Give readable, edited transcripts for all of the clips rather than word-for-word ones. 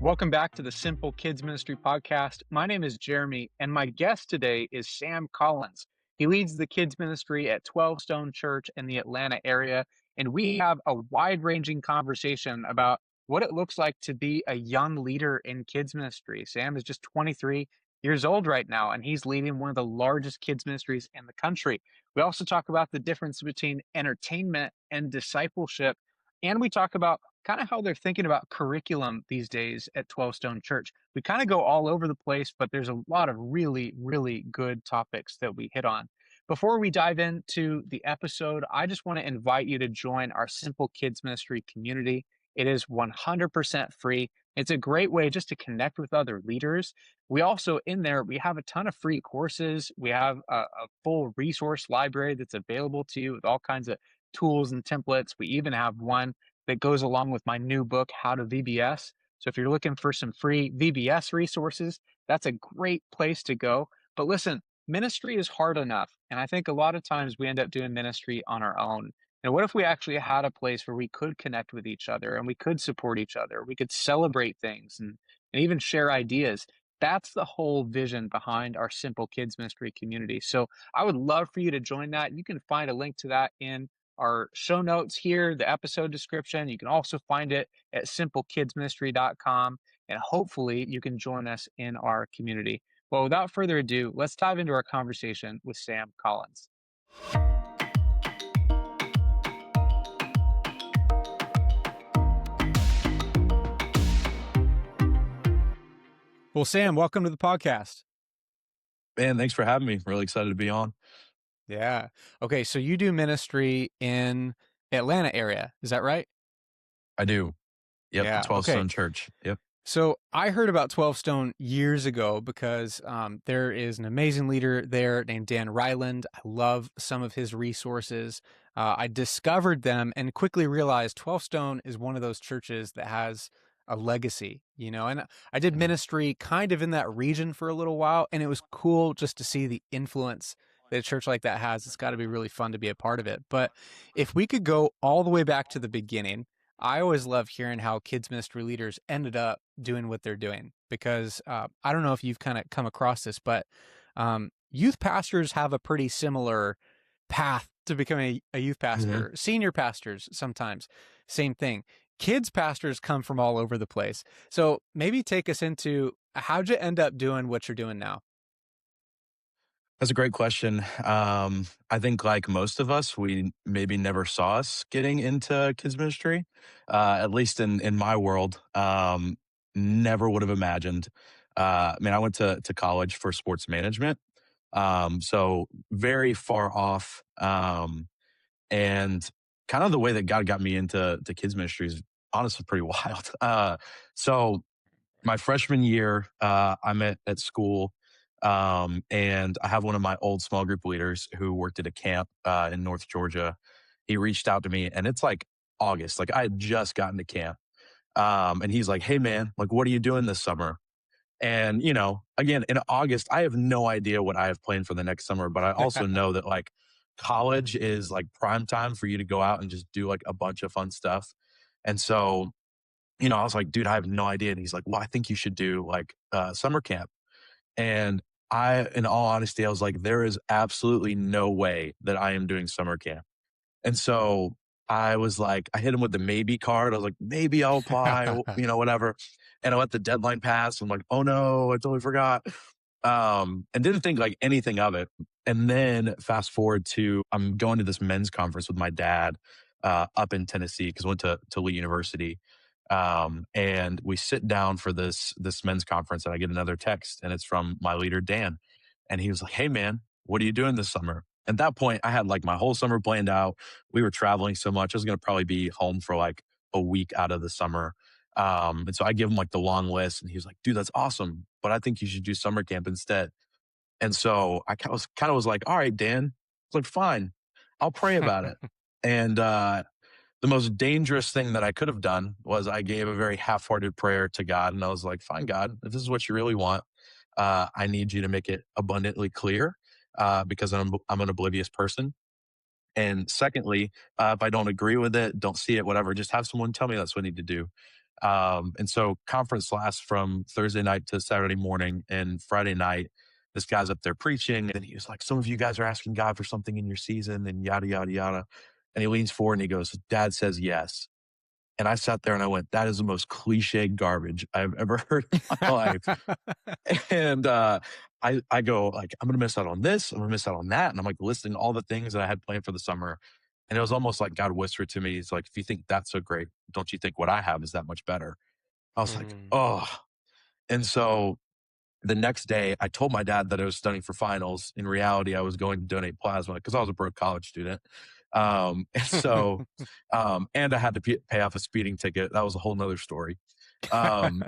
Welcome back to the Simple Kids Ministry podcast. My name is Jeremy, and my guest today is Sam Collins. He leads the kids ministry at 12 Stone Church in the Atlanta area, and we have a wide-ranging conversation about what it looks like to be a young leader in kids ministry. Sam is just 23 years old right now, and he's leading one of the largest kids ministries in the country. We also talk about the difference between entertainment and discipleship, and we talk about kind of how they're thinking about curriculum these days at 12 Stone Church. We kind of go all over the place, but there's a lot of really, really good topics that we hit on. Before we dive into the episode, I just want to invite you to join our Simple Kids Ministry community. It is 100% free. It's a great way just to connect with other leaders. We also, in there, we have a ton of free courses. We have a full resource library that's available to you with all kinds of tools and templates. We even have one that goes along with my new book, How to VBS. So if you're looking for some free VBS resources, that's a great place to go. But listen, ministry is hard enough. And I think a lot of times we end up doing ministry on our own. And what if we actually had a place where we could connect with each other and we could support each other? We could celebrate things and even share ideas. That's the whole vision behind our Simple Kids Ministry community. So I would love for you to join that. You can find a link to that in our show notes here, the episode description. You can also find it at simplekidsministry.com, and hopefully you can join us in our community. Well, without further ado, let's dive into our conversation with Sam Collins. Well, Sam, welcome to the podcast. Man, thanks for having me. Really excited to be on. Yeah. Okay, so you do ministry in Atlanta area, is that right? I do. Yep, Yeah, 12 okay. Stone Church. Yep. So I heard about 12 Stone years ago because there is an amazing leader there named Dan Ryland. I love some of his resources. I discovered them and quickly realized 12 Stone is one of those churches that has a legacy, and I did ministry kind of in that region for a little while, and it was cool just to see the influence that a church like that has. It's got to be really fun to be a part of it. But if we could go all the way back to the beginning, I always love hearing how kids ministry leaders ended up doing what they're doing, because I don't know if you've kind of come across this, but youth pastors have a pretty similar path to becoming a youth pastor. Mm-hmm. Senior pastors, sometimes, same thing. Kids pastors come from all over the place. So maybe take us into how'd you end up doing what you're doing now? That's a great question. I think like most of us, we maybe never saw us getting into kids ministry, at least in my world. Never would have imagined. I mean, I went to college for sports management, so very far off. And kind of the way that God got me into kids ministry is honestly pretty wild. So my freshman year, I'm at school, and I have one of my old small group leaders who worked at a camp in North Georgia. He reached out to me, and it's like August, like I had just gotten to camp, and he's like, "Hey man, like what are you doing this summer?" And again, in August, I have no idea what I have planned for the next summer, but I also know that like college is like prime time for you to go out and just do like a bunch of fun stuff. And so, I was like, dude, I have no idea. And he's like, well, I think you should do like summer camp. And in all honesty, I was like, there is absolutely no way that I am doing summer camp. And so I was like, I hit him with the maybe card. I was like, maybe I'll apply, whatever. And I let the deadline pass. I'm like, oh no, I totally forgot. And didn't think like anything of it. And then fast forward to, I'm going to this men's conference with my dad, up in Tennessee, because I went to Lee University. And we sit down for this men's conference, and I get another text, and it's from my leader, Dan. And he was like, hey man, what are you doing this summer? At that point, I had like my whole summer planned out. We were traveling so much. I was going to probably be home for like a week out of the summer. And so I give him like the long list, and he was like, dude, that's awesome, but I think you should do summer camp instead. And so I was like, all right, Dan. I was like, fine, I'll pray about it. And, the most dangerous thing that I could have done was I gave a very half-hearted prayer to God. And I was like, fine, God, if this is what you really want, I need you to make it abundantly clear, because I'm an oblivious person. And secondly, if I don't agree with it, don't see it, whatever, just have someone tell me that's what I need to do. And so conference lasts from Thursday night to Saturday morning, and Friday night, this guy's up there preaching, and he was like, "Some of you guys are asking God for something in your season, and yada yada yada." And he leans forward and he goes, "Dad says yes." And I sat there and I went, "That is the most cliche garbage I've ever heard in my life." And I go like, "I'm gonna miss out on this. I'm gonna miss out on that." And I'm like listing all the things that I had planned for the summer. And it was almost like God whispered to me, "He's like, if you think that's so great, don't you think what I have is that much better?" I was like, Mm. "Oh." And so the next day, I told my dad that I was studying for finals. In reality, I was going to donate plasma because I was a broke college student. And so, and I had to pay off a speeding ticket. That was a whole nother story. Um,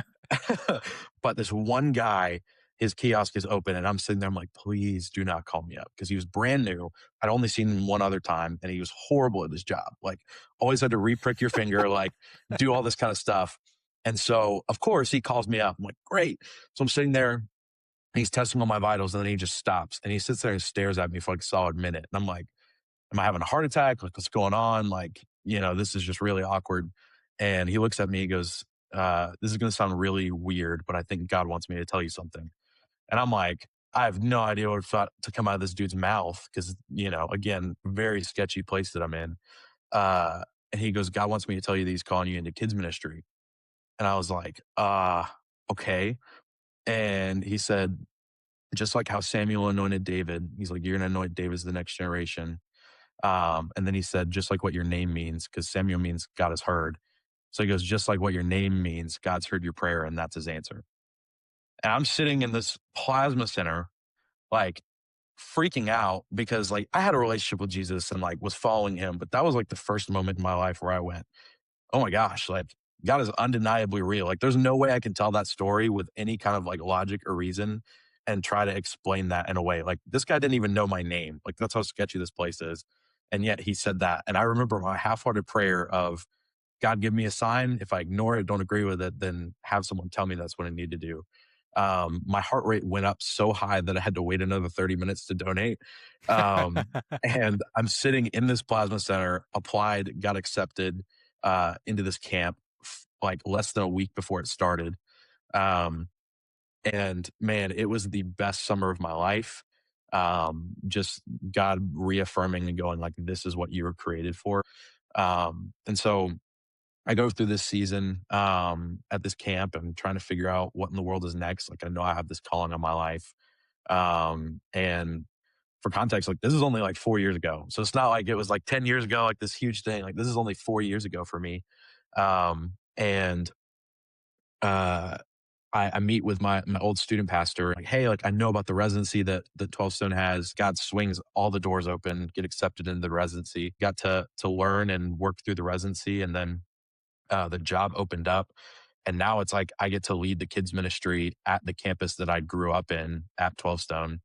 but this one guy, his kiosk is open, and I'm sitting there. I'm like, please do not call me up because he was brand new. I'd only seen him one other time, and he was horrible at his job. Like, always had to re-prick your finger, like, do all this kind of stuff. And so, of course, he calls me up. I'm like, great. So I'm sitting there. He's testing all my vitals, and then he just stops and he sits there and stares at me for like a solid minute. And I'm like, am I having a heart attack? Like, what's going on? Like, this is just really awkward. And he looks at me, he goes, this is going to sound really weird, but I think God wants me to tell you something. And I'm like, I have no idea what thought to come out of this dude's mouth because, again, very sketchy place that I'm in. Uh, and he goes, God wants me to tell you that he's calling you into kids ministry. And I was like, okay. And he said, just like how Samuel anointed David, he's like, you're going to anoint David as the next generation. And then he said, just like what your name means, because Samuel means God has heard. So he goes, just like what your name means, God's heard your prayer, and that's his answer. And I'm sitting in this plasma center, like freaking out because like I had a relationship with Jesus and like was following him, but that was like the first moment in my life where I went, oh my gosh, like God is undeniably real. Like there's no way I can tell that story with any kind of like logic or reason and try to explain that in a way. Like this guy didn't even know my name. Like that's how sketchy this place is. And yet he said that. And I remember my half-hearted prayer of God, give me a sign. If I ignore it, don't agree with it, then have someone tell me that's what I need to do. My heart rate went up so high that I had to wait another 30 minutes to donate. Um, and I'm sitting in this plasma center, applied, got accepted into this camp like less than a week before it started. Um, and man, it was the best summer of my life. Just God reaffirming and going like, this is what you were created for. And so I go through this season at this camp and trying to figure out what in the world is next. Like I know I have this calling on my life. And for context, like this is only like 4 years ago. So it's not like it was like 10 years ago, like this huge thing. Like this is only 4 years ago for me. And uh, I meet with my old student pastor, like, hey, like I know about the residency that 12 Stone has. God swings all the doors open, get accepted into the residency. Got to learn and work through the residency, and then the job opened up. And now it's like I get to lead the kids ministry at the campus that I grew up in at 12 Stone,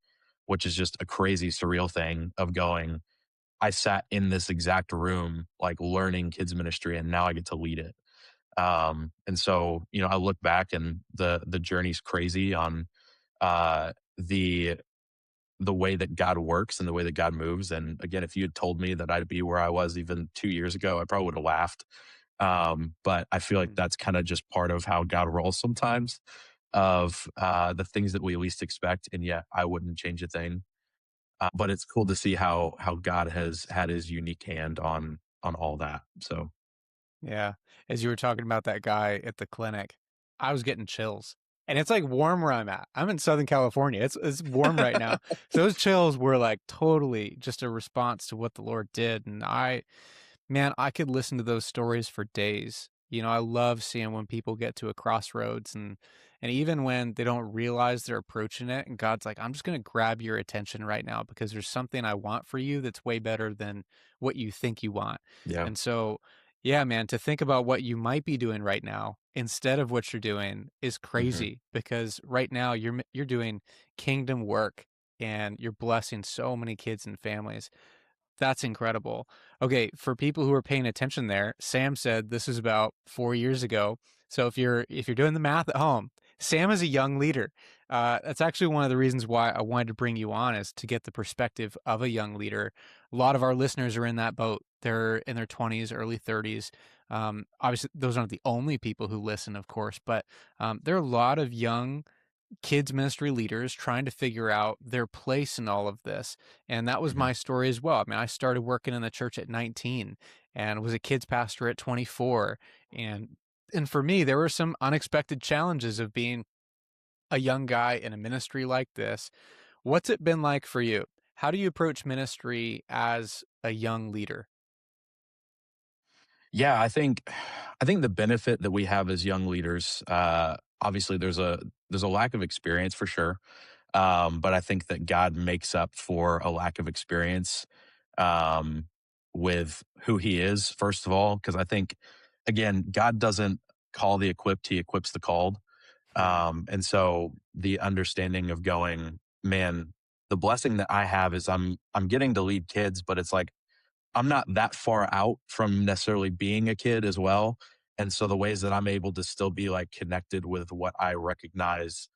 which is just a crazy, surreal thing of going, I sat in this exact room, like learning kids ministry, and now I get to lead it. And so, I look back and the journey's crazy on the way that God works and the way that God moves. And again, if you had told me that I'd be where I was even 2 years ago, I probably would have laughed. But I feel like Mm. that's kind of just part of how God rolls sometimes of the things that we least expect. And yet I wouldn't change a thing. But it's cool to see how God has had his unique hand on all that. So Yeah. As you were talking about that guy at the clinic, I was getting chills. And it's like warm where I'm at. I'm in Southern California. It's warm right now. So those chills were like totally just a response to what the Lord did. And man, I could listen to those stories for days. I love seeing when people get to a crossroads and even when they don't realize they're approaching it and God's like, I'm just going to grab your attention right now because there's something I want for you that's way better than what you think you want. yeah. And so, yeah, man, to think about what you might be doing right now instead of what you're doing is Hmm. crazy because right now you're doing kingdom work and you're blessing so many kids and families. That's incredible. Okay, for people who are paying attention there, Sam said this is about 4 years ago. So if you're doing the math at home, Sam is a young leader. That's actually one of the reasons why I wanted to bring you on is to get the perspective of a young leader. A lot of our listeners are in that boat. They're in their 20s, early 30s. Obviously, those aren't the only people who listen, of course, but there are a lot of young kids ministry leaders trying to figure out their place in all of this. And that was Mhm. my story as well. I mean, I started working in the church at 19 and was a kids pastor at 24. And for me, there were some unexpected challenges of being a young guy in a ministry like this. What's it been like for you? How do you approach ministry as a young leader? Yeah, I think the benefit that we have as young leaders, obviously there's a lack of experience for sure. But I think that God makes up for a lack of experience um, with who He is, first of all, because I think, again, God doesn't call the equipped, He equips the called. Yeah. And so the understanding of going, man, the blessing that I have is I'm getting to lead kids, but it's like I'm not that far out from necessarily being a kid as well. And so the ways that I'm able to still be like connected with what I recognize,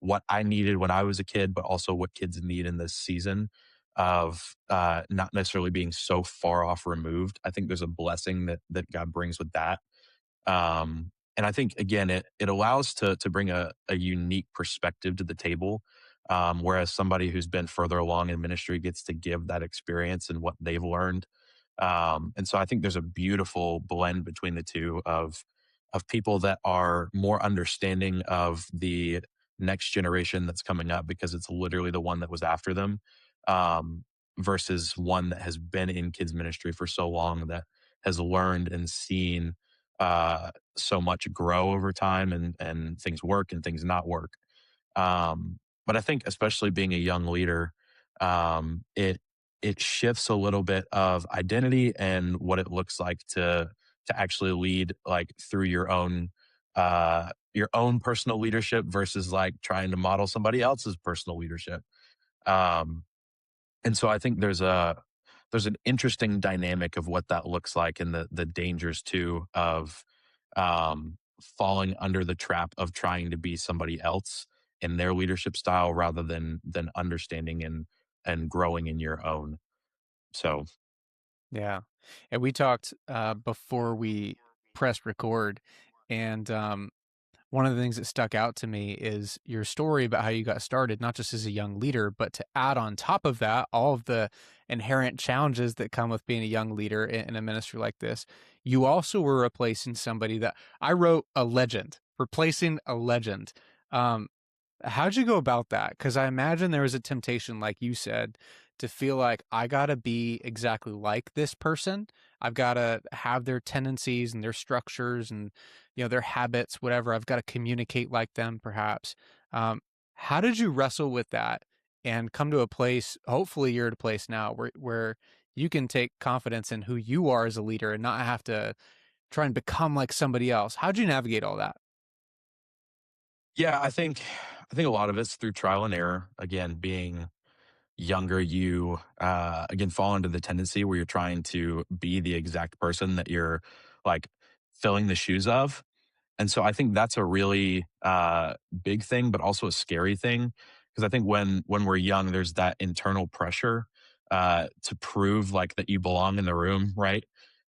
what I needed when I was a kid, but also what kids need in this season of not necessarily being so far off removed. I think there's a blessing that God brings with that. And I think again, it allows to bring a unique perspective to the table. Whereas somebody who's been further along in ministry gets to give that experience and what they've learned. And so I think there's a beautiful blend between the two of people that are more understanding of the next generation that's coming up because it's literally the one that was after them, um, versus one that has been in kids ministry for so long that has learned and seen so much grow over time and things work and things not work. But I think especially being a young leader, it shifts a little bit of identity and what it looks like to actually lead like through your own personal leadership versus like trying to model somebody else's personal leadership. Um, and so I think there's an interesting dynamic of what that looks like and the dangers too of falling under the trap of trying to be somebody else in their leadership style rather than understanding and growing in your own. So Yeah. And we talked before we pressed record. And one of the things that stuck out to me is your story about how you got started, not just as a young leader, but to add on top of that, all of the inherent challenges that come with being a young leader in a ministry like this. You also were replacing somebody that I wrote a legend, replacing a legend. Um, How'd you go about that? Because I imagine there was a temptation, like you said, to feel like I got to be exactly like this person. I've got to have their tendencies and their structures and their habits, whatever. I've got to communicate like them, perhaps. Um, how did you wrestle with that and come to a place? Hopefully, you're at a place now where you can take confidence in who you are as a leader and not have to try and become like somebody else. How'd you navigate all that? yeah, I think a lot of it's through trial and error. Again, being younger, you again fall into the tendency where you're trying to be the exact person that you're like filling the shoes of. And so I think that's a really big thing, but also a scary thing because I think when we're young, there's that internal pressure to prove like that you belong in the room, right?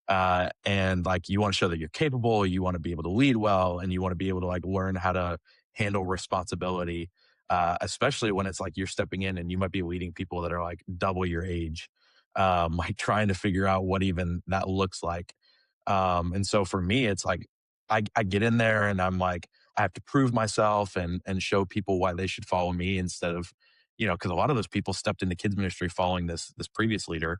And like you want to show that you're capable, you want to be able to lead well, and you want to be able to like learn how to handle responsibility, especially when it's like you're stepping in and you might be leading people that are like double your age, like trying to figure out what even that looks like. And so for me, it's like I get in there and I'm like, I have to prove myself and show people why they should follow me instead of, because a lot of those people stepped into kids ministry following this previous leader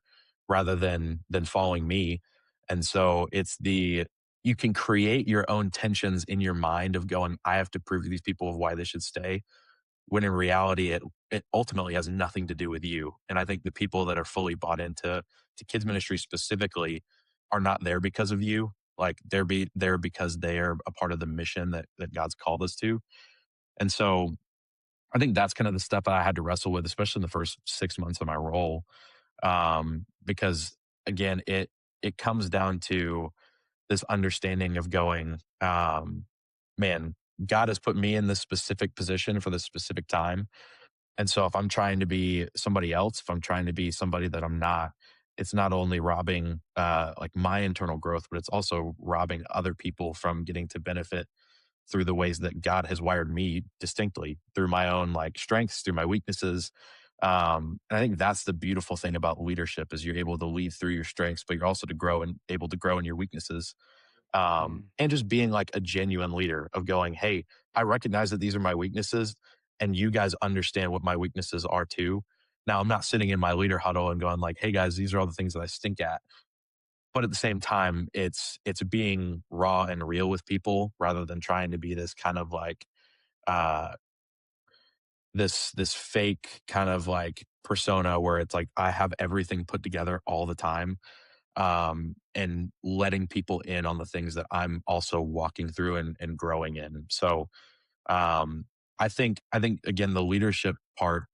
rather than following me. And so it's you can create your own tensions in your mind of going, I have to prove to these people of why they should stay. When in reality, it ultimately has nothing to do with you. And I think the people that are fully bought into to kids ministry specifically are not there because of you. Like they're there because they are a part of the mission that God's called us to. And so I think that's kind of the stuff I had to wrestle with, especially in the first 6 months of my role. Because again, it comes down to this understanding of going, man, God has put me in this specific position for this specific time. And so if I'm trying to be somebody else, if I'm trying to be somebody that I'm not, it's not only robbing like my internal growth, but it's also robbing other people from getting to benefit through the ways that God has wired me distinctly through my own like strengths, through my weaknesses. And I think that's the beautiful thing about leadership is you're able to lead through your strengths, but you're also to grow and able to grow in your weaknesses. Mm, And just being like a genuine leader of going, hey, I recognize that these are my weaknesses and you guys understand what my weaknesses are too. Now I'm not sitting in my leader huddle and going like, hey guys, these are all the things that I stink at. But at the same time, it's being raw and real with people rather than trying to be this kind of like uh this fake kind of like persona where it's like I have everything put together all the time, and letting people in on the things that I'm also walking through and growing in. So um, I think again the leadership part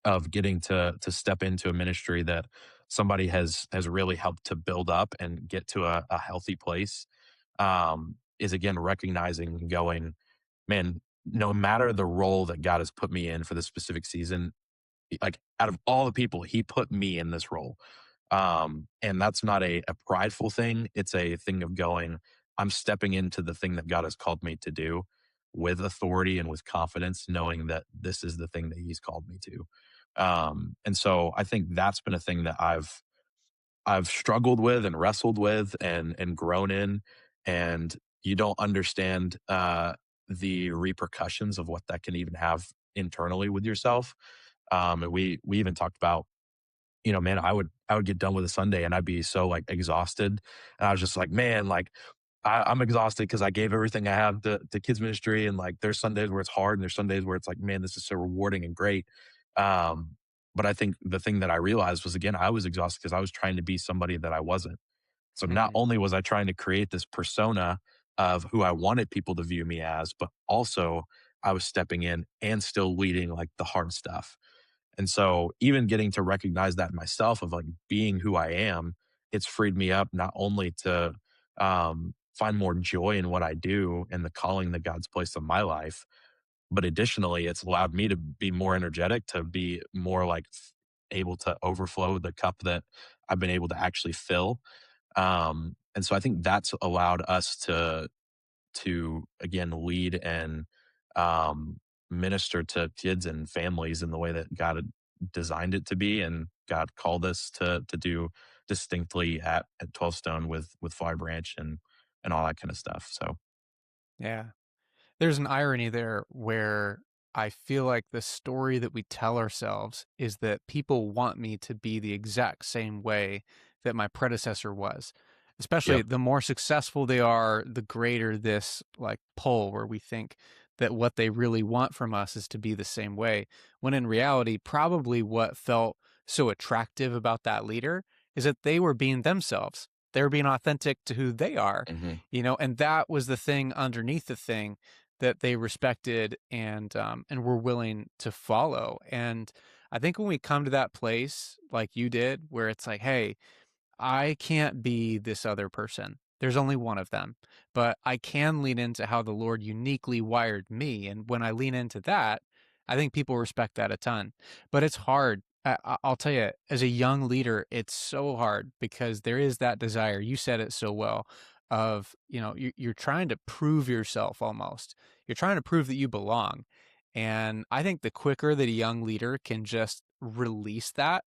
of getting to step into a ministry that somebody has really helped to build up and get to a healthy place, is again recognizing and going, man, no matter the role that God has put me in for this specific season, like out of all the people, he put me in this role. And that's not a prideful thing. It's a thing of going, I'm stepping into the thing that God has called me to do with authority and with confidence, knowing that this is the thing that he's called me to. And so I think that's been a thing that I've struggled with and wrestled with and grown in. And you don't understand the repercussions of what that can even have internally with yourself. And we even talked about, man, I would get done with a Sunday and I'd be so like exhausted. And I was just like, man, like I'm exhausted because I gave everything I have to kids ministry. And like there's Sundays where it's hard and there's Sundays where it's like, man, this is so rewarding and great. Um, but I think the thing that I realized was again, I was exhausted because I was trying to be somebody that I wasn't. So not mhm. only was I trying to create this persona of who I wanted people to view me as, but also I was stepping in and still leading like the hard stuff. And so even getting to recognize that in myself of like being who I am, it's freed me up not only to find more joy in what I do and the calling that God's placed in my life, but additionally, it's allowed me to be more energetic, to be more like able to overflow the cup that I've been able to actually fill. And so I think that's allowed us to again lead and um, minister to kids and families in the way that God had designed it to be, and God called us to do distinctly at 12 Stone with Fly Branch and all that kind of stuff. So Yeah. There's an irony there where I feel like the story that we tell ourselves is that people want me to be the exact same way that my predecessor was. Especially yep. the more successful they are, the greater this like pull where we think that what they really want from us is to be the same way. When in reality, probably what felt so attractive about that leader is that they were being themselves. They were being authentic to who they are, Hmm. and that was the thing underneath the thing that they respected and were willing to follow. And I think when we come to that place, like you did, where it's like, hey, I can't be this other person. There's only one of them, but I can lean into how the Lord uniquely wired me. And when I lean into that, I think people respect that a ton. But it's hard. I'll tell you, as a young leader, it's so hard because there is that desire. You said it so well of, you're trying to prove yourself almost. You're trying to prove that you belong. And I think the quicker that a young leader can just release that,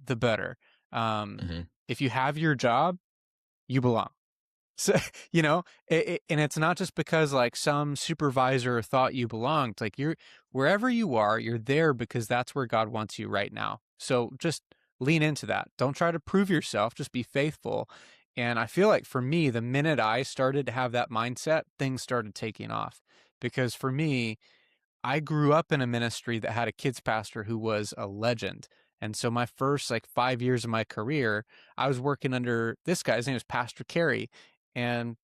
the better. Um, Hmm. if you have your job, you belong. So, and it's not just because like some supervisor thought you belonged. Like you're wherever you are, you're there because that's where God wants you right now. So just lean into that. Don't try to prove yourself, just be faithful. And I feel like for me, the minute I started to have that mindset, things started taking off. Because for me, I grew up in a ministry that had a kids pastor who was a legend. And so my first like 5 years of my career, I was working under this guy. His name was Pastor Carey. And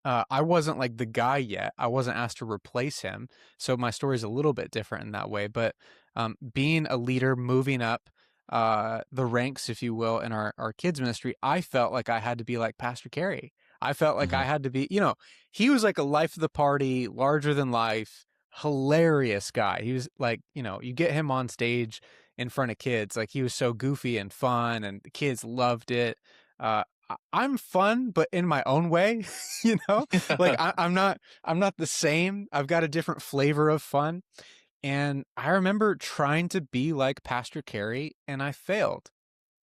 I wasn't like the guy yet. I wasn't asked to replace him. So my story is a little bit different in that way. But being a leader, moving up the ranks, if you will, in our kids ministry, I felt like I had to be like Pastor Carey. I felt like Hmm. I had to be, he was like a life of the party, larger than life, hilarious guy. He was like, you get him on stage in front of kids. Like he was so goofy and fun, and the kids loved it. I'm fun, but in my own way, you know. Like I'm not the same. I've got a different flavor of fun, and I remember trying to be like Pastor Carey, and I failed.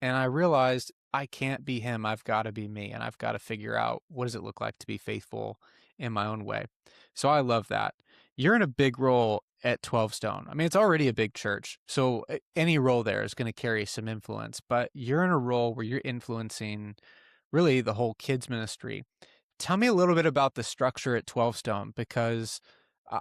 And I realized I can't be him. I've got to be me, and I've got to figure out what does it look like to be faithful in my own way. So I love that. You're in a big role at 12 Stone. I mean, it's already a big church, so any role there is going to carry some influence, but you're in a role where you're influencing really the whole kids ministry. Tell me a little bit about the structure at 12 Stone, because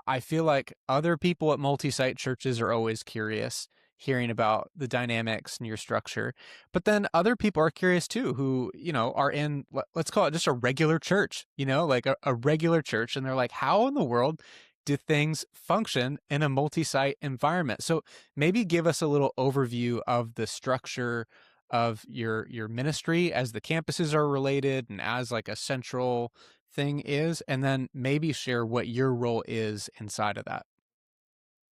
I feel like other people at multi-site churches are always curious hearing about the dynamics and your structure. But then other people are curious too, who, are in, let's call it just a regular church, like a regular church. And they're like, how in the world do things function in a multi-site environment? So maybe give us a little overview of the structure of your ministry as the campuses are related and as like a central thing is, and then maybe share what your role is inside of that.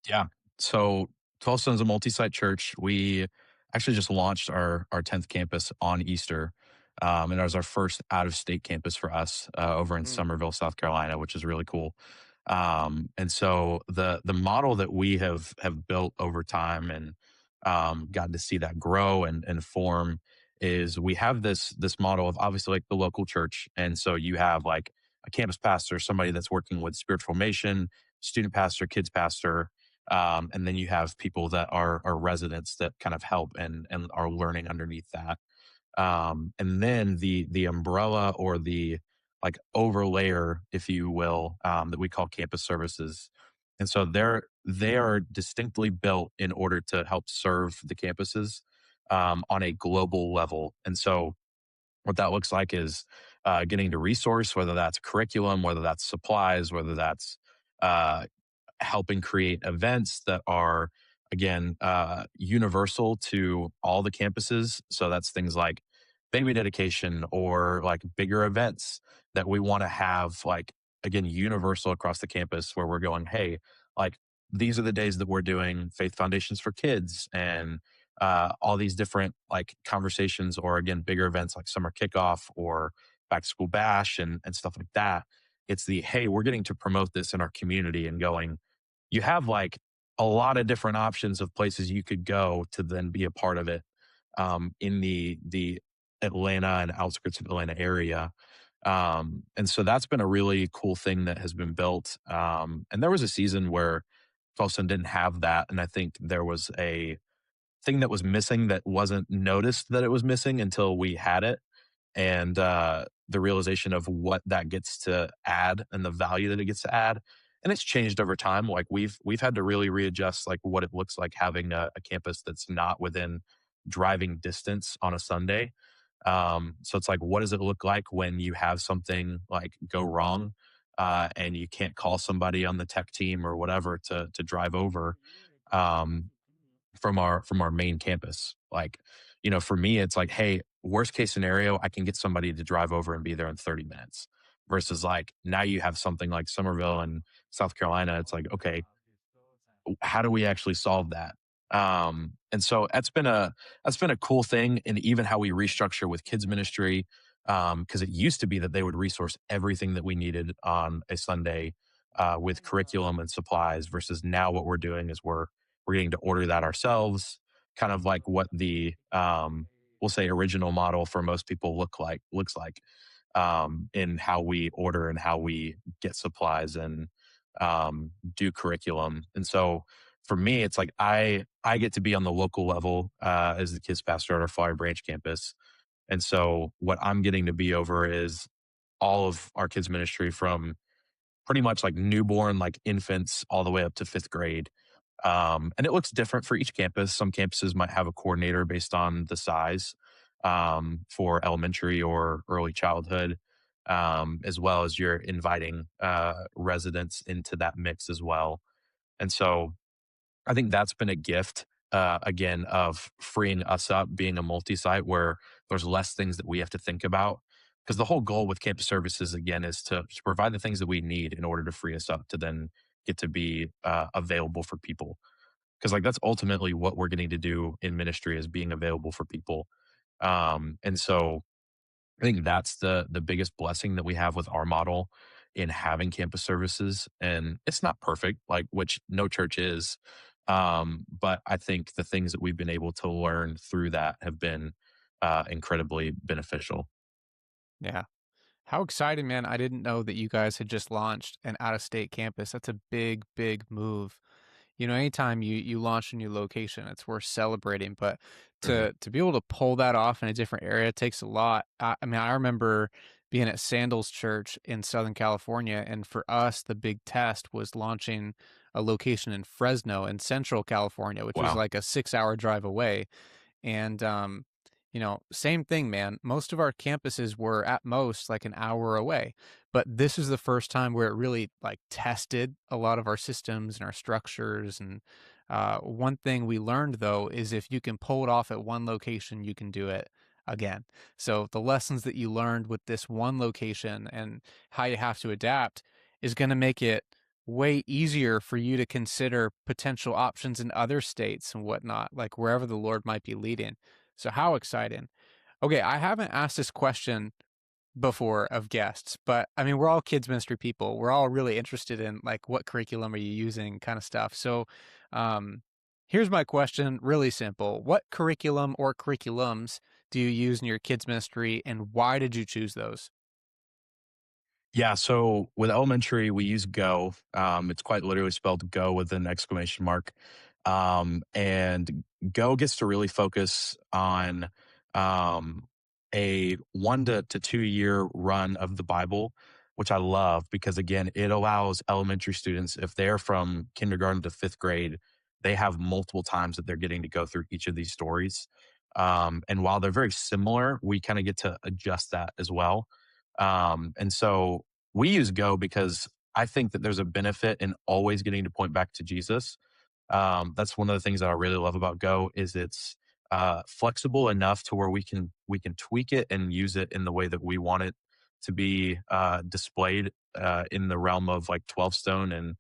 Yeah. So 12 Stones a multi-site church. We actually just launched our 10th campus on Easter. And it was our first out of state campus for us over in Mm. Summerville, South Carolina, which is really cool. And so the model that we have built over time and gotten to see that grow and form is we have this model of obviously like the local church. And so you have like a campus pastor, somebody that's working with spiritual formation, student pastor, kids pastor, and then you have people that are residents that kind of help and are learning underneath that. And then the umbrella or the like overlayer, if you will, that we call campus services. And so they are distinctly built in order to help serve the campuses on a global level. And so what that looks like is getting to resource, whether that's curriculum, whether that's supplies, whether that's uh, helping create events that are again universal to all the campuses. So that's things like baby dedication or like bigger events that we want to have like again universal across the campus where we're going, hey, like these are the days that we're doing faith foundations for kids and all these different like conversations or again bigger events like summer kickoff or back to school bash and stuff like that. It's the hey, we're getting to promote this in our community and going, you have like a lot of different options of places you could go to then be a part of it in the Atlanta and outskirts of Atlanta area. And so that's been a really cool thing that has been built. And there was a season where Folsom didn't have that. And I think there was a thing that was missing that wasn't noticed that it was missing until we had it and the realization of what that gets to add and the value that it gets to add. And it's changed over time. Like we've had to really readjust like what it looks like having a campus that's not within driving distance on a Sunday. So it's like, what does it look like when you have something like go wrong and you can't call somebody on the tech team or whatever to drive over? Um, from our main campus. Like, for me, it's like, hey, worst case scenario, I can get somebody to drive over and be there in 30 minutes. Versus like now you have something like Somerville and South Carolina. It's like, okay, how do we actually solve that? And so that's been a cool thing, and even how we restructure with kids ministry, because it used to be that they would resource everything that we needed on a Sunday with curriculum and supplies. Versus now, what we're doing is we're getting to order that ourselves, kind of like what the we'll say original model for most people looks like in how we order and how we get supplies and do curriculum. And so for me, it's like I get to be on the local level as the kids pastor at our Flower Branch campus. And so what I'm getting to be over is all of our kids ministry from pretty much like newborn, like infants, all the way up to fifth grade. And it looks different for each campus. Some campuses might have a coordinator based on the size for elementary or early childhood, as well as you're inviting residents into that mix as well. And so I think that's been a gift, again, of freeing us up being a multi site where there's less things that we have to think about. Because the whole goal with campus services, again, is to provide the things that we need in order to free us up to then get to be available for people. because like that's ultimately what we're getting to do in ministry is being available for people. And so I think that's the biggest blessing that we have with our model in having campus services. And it's not perfect, like which no church is. But I think the things that we've been able to learn through that have been incredibly beneficial. Yeah. How exciting, man. I didn't know that you guys had just launched an out-of-state campus. That's a big, big move. Anytime you launch a new location, it's worth celebrating. But Mhm. to be able to pull that off in a different area takes a lot. I mean, I remember being at Sandals Church in Southern California, and for us, the big test was launching a location in Fresno in Central California, which was Wow. like a 6-hour drive away. And, same thing, man. Most of our campuses were at most like an hour away. But this is the first time where it really like tested a lot of our systems and our structures. And one thing we learned though is if you can pull it off at one location, you can do it again. So the lessons that you learned with this one location and how you have to adapt is going to make it way easier for you to consider potential options in other states and whatnot, like wherever the Lord might be leading. So how exciting. Okay, I haven't asked this question before of guests, but I mean, we're all kids ministry people. We're all really interested in like what curriculum are you using kind of stuff. So, um here's my question, really simple. What curriculum or curriculums do you use in your kids ministry and why did you choose those? Yeah, so with elementary, we use Go. It's quite literally spelled Go with an exclamation mark. And Go gets to really focus on um, a 1 to 2 year run of the Bible, which I love because, again, it allows elementary students, if they're from kindergarten to fifth grade, they have multiple times that they're getting to go through each of these stories. And while they're very similar, we kind of get to adjust that as well. And so we use Go because I think that there's a benefit in always getting to point back to Jesus. That's one of the things that I really love about Go is it's flexible enough to where we can tweak it and use it in the way that we want it to be displayed in the realm of like 12 stone and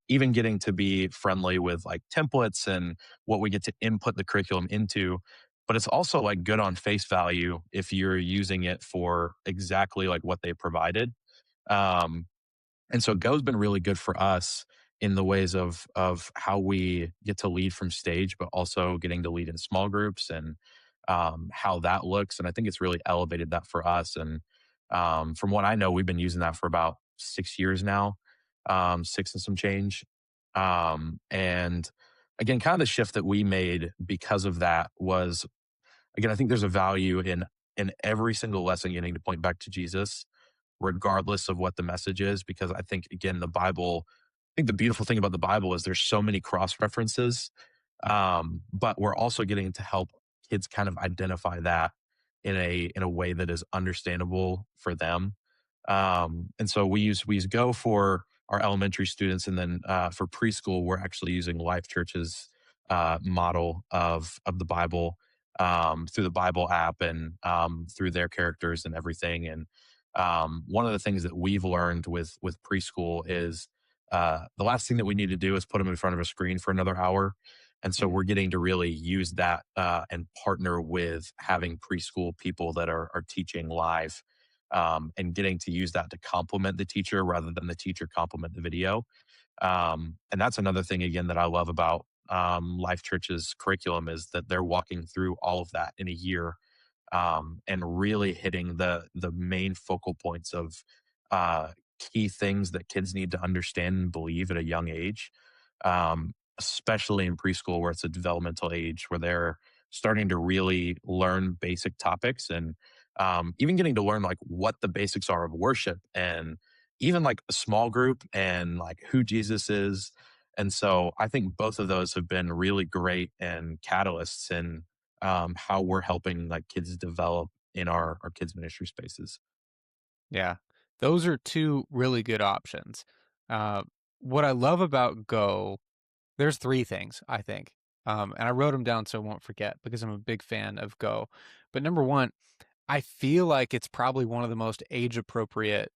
even getting to be friendly with like templates and what we get to input the curriculum into, but it's also like good on face value if you're using it for exactly like what they provided. Um, and so Go's been really good for us in the ways of how we get to lead from stage, but also getting to lead in small groups and how that looks. And I think it's really elevated that for us. And from what I know, we've been using that for about 6 years now, six and some change. And again, kind of the shift that we made because of that was again, I think there's a value in every single lesson getting to point back to Jesus, regardless of what the message is. Because I think again, I think the beautiful thing about the Bible is there's so many cross references, but we're also getting to help kids kind of identify that in a way that is understandable for them. And so we use Go for our elementary students, and then for preschool, we're actually using Life Church's model of the Bible through the Bible app and through their characters and everything. And one of the things that we've learned with preschool is the last thing that we need to do is put them in front of a screen for another hour. And so we're getting to really use that and partner with having preschool people that are teaching live and getting to use that to complement the teacher rather than the teacher complement the video. And that's another thing, again, that I love about Life Church's curriculum is that they're walking through all of that in a year and really hitting the main focal points of key things that kids need to understand and believe at a young age, especially in preschool where it's a developmental age where they're starting to really learn basic topics and even getting to learn like what the basics are of worship and even like a small group and like who Jesus is. And so I think both of those have been really great and catalysts in how we're helping like kids develop in our kids ministry spaces. Yeah. Those are two really good options. Uh, what I love about Go, there's three things, I think. And I wrote them down so I won't forget because I'm a big fan of Go. But number one, I feel like it's probably one of the most age appropriate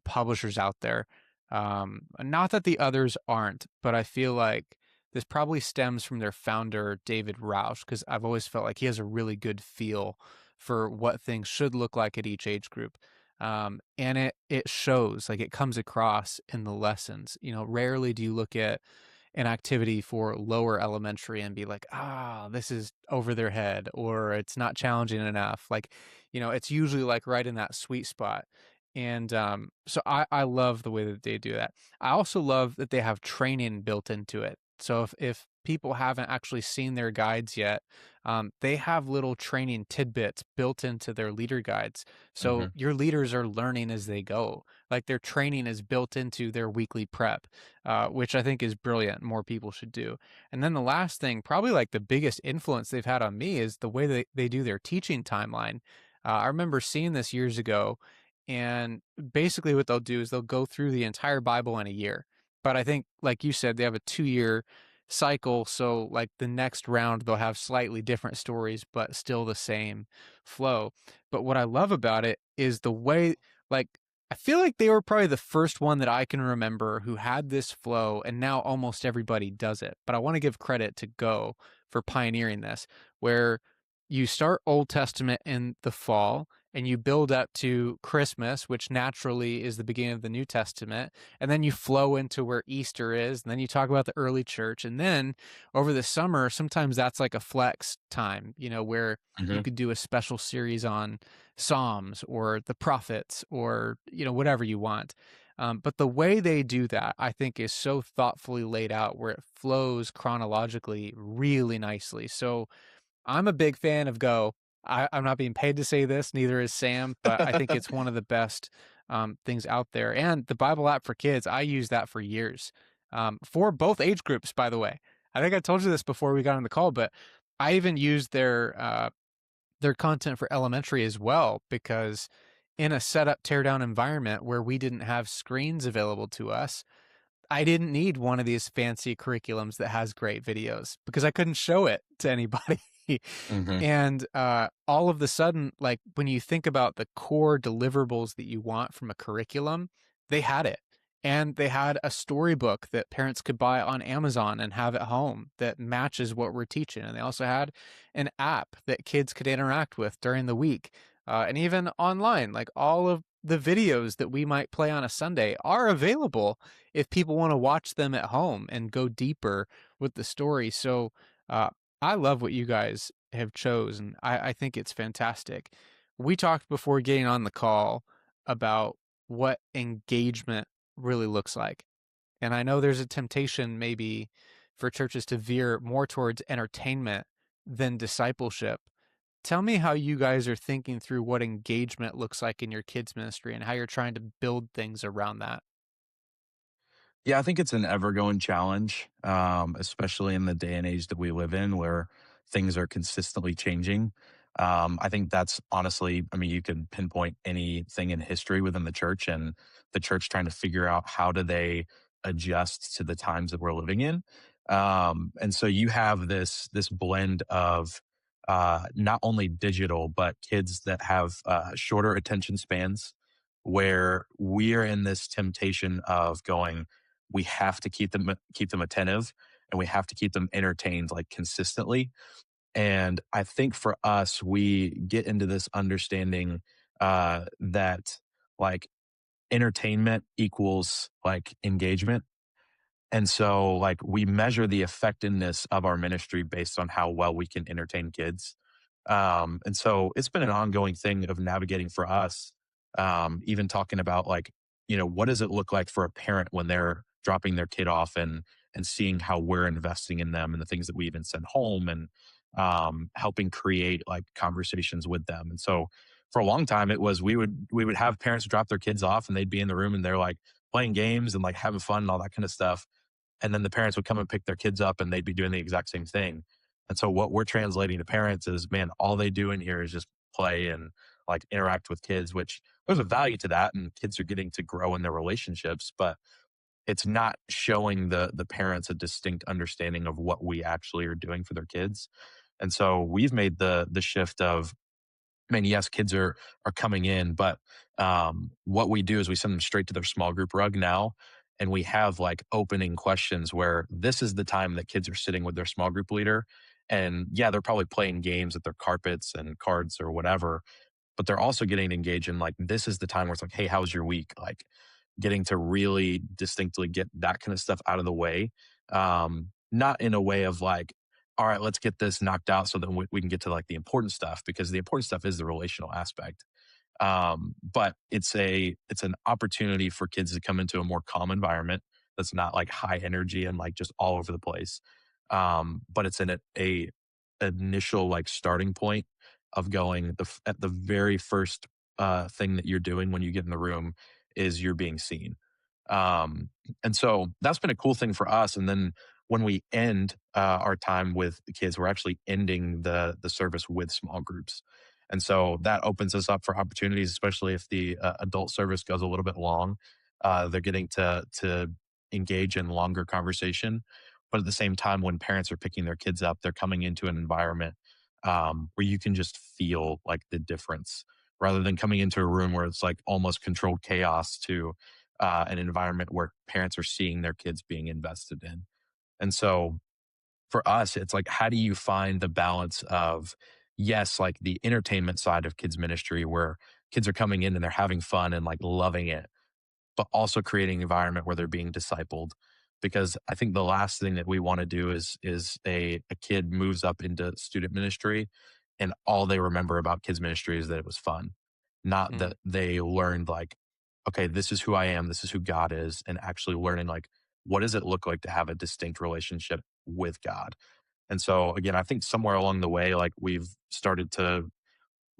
publishers out there. Not that the others aren't, but I feel like this probably stems from their founder, David Roush, because I've always felt like he has a really good feel for what things should look like at each age group. And it shows, like it comes across in the lessons. Rarely do you look at an activity for lower elementary and be like, this is over their head or it's not challenging enough. Like, it's usually like right in that sweet spot. And so I love the way that they do that. I also love that they have training built into it. So if people haven't actually seen their guides yet, they have little training tidbits built into their leader guides. So Mhm. your leaders are learning as they go. Like their training is built into their weekly prep, which I think is brilliant. More people should do. And then the last thing, probably like the biggest influence they've had on me, is the way they do their teaching timeline. I remember seeing this years ago, and basically what they'll do is they'll go through the entire Bible in a year. But I think, like you said, they have a 2-year cycle. So, like the next round, they'll have slightly different stories, but still the same flow. But what I love about it is the way, like, I feel like they were probably the first one that I can remember who had this flow, and now almost everybody does it. But I want to give credit to Go for pioneering this, where you start Old Testament in the fall and you build up to Christmas, which naturally is the beginning of the New Testament. And then you flow into where Easter is. And then you talk about the early church. And then over the summer, sometimes that's like a flex time, where you Mhm. could do a special series on Psalms or the prophets or, whatever you want. But the way they do that, I think, is so thoughtfully laid out where it flows chronologically really nicely. So I'm a big fan of Go. I'm not being paid to say this, neither is Sam, but I think it's one of the best things out there. And the Bible app for kids, I use that for years, for both age groups, by the way. I think I told you this before we got on the call, but I even used their content for elementary as well, because in a setup tear down environment where we didn't have screens available to us, I didn't need one of these fancy curriculums that has great videos because I couldn't show it to anybody. Mhm. And all of the sudden, like when you think about the core deliverables that you want from a curriculum, they had it. And they had a storybook that parents could buy on Amazon and have at home that matches what we're teaching. And they also had an app that kids could interact with during the week, and even online. Like all of the videos that we might play on a Sunday are available if people want to watch them at home and go deeper with the story. So uh, I love what you guys have chosen. I think it's fantastic. We talked before getting on the call about what engagement really looks like. And I know there's a temptation maybe for churches to veer more towards entertainment than discipleship. Tell me how you guys are thinking through what engagement looks like in your kids' ministry and how you're trying to build things around that. Yeah, I think it's an ever-going challenge, especially in the day and age that we live in where things are consistently changing. I think that's honestly, I mean, you could pinpoint anything in history within the church and the church trying to figure out how do they adjust to the times that we're living in. And so you have this blend of not only digital, but kids that have shorter attention spans where we're in this temptation of going, we have to keep them attentive and we have to keep them entertained like consistently. And I think for us, we get into this understanding that like entertainment equals like engagement. And so, like, we measure the effectiveness of our ministry based on how well we can entertain kids. And so, it's been an ongoing thing of navigating for us, even talking about, like, what does it look like for a parent when they're dropping their kid off and seeing how we're investing in them and the things that we even send home and helping create like conversations with them. And so, for a long time, it was we would have parents drop their kids off and they'd be in the room and they're like playing games and like having fun and all that kind of stuff, and then the parents would come and pick their kids up and they'd be doing the exact same thing. And so what we're translating to parents is, man, all they do in here is just play and like interact with kids, which there's a value to that. And kids are getting to grow in their relationships, but it's not showing the parents a distinct understanding of what we actually are doing for their kids. And so we've made the shift of, I mean, yes, kids are coming in, but what we do is we send them straight to their small group rug now, and we have like opening questions where this is the time that kids are sitting with their small group leader. And yeah, they're probably playing games with their carpets and cards or whatever, but they're also getting engaged in like, this is the time where it's like, hey, how was your week? Like getting to really distinctly get that kind of stuff out of the way. Not in a way of like, all right, let's get this knocked out so that we can get to like the important stuff, because the important stuff is the relational aspect. But it's an opportunity for kids to come into a more calm environment that's not like high energy and like just all over the place. But it's in a initial like starting point of going at the very first thing that you're doing when you get in the room is you're being seen. Um, and so that's been a cool thing for us. And then when we end our time with the kids, we're actually ending the service with small groups. And so that opens us up for opportunities, especially if the adult service goes a little bit long. They're getting to engage in longer conversation, but at the same time, when parents are picking their kids up, they're coming into an environment where you can just feel like the difference, rather than coming into a room where it's like almost controlled chaos to an environment where parents are seeing their kids being invested in. And so for us, it's like, how do you find the balance of, yes, like the entertainment side of kids ministry where kids are coming in and they're having fun and like loving it, but also creating an environment where they're being discipled. Because I think the last thing that we want to do is a kid moves up into student ministry and all they remember about kids ministry is that it was fun, not Mm, that they learned like, okay, this is who I am, this is who God is, and actually learning like, what does it look like to have a distinct relationship with God? And so again, I think somewhere along the way, like we've started to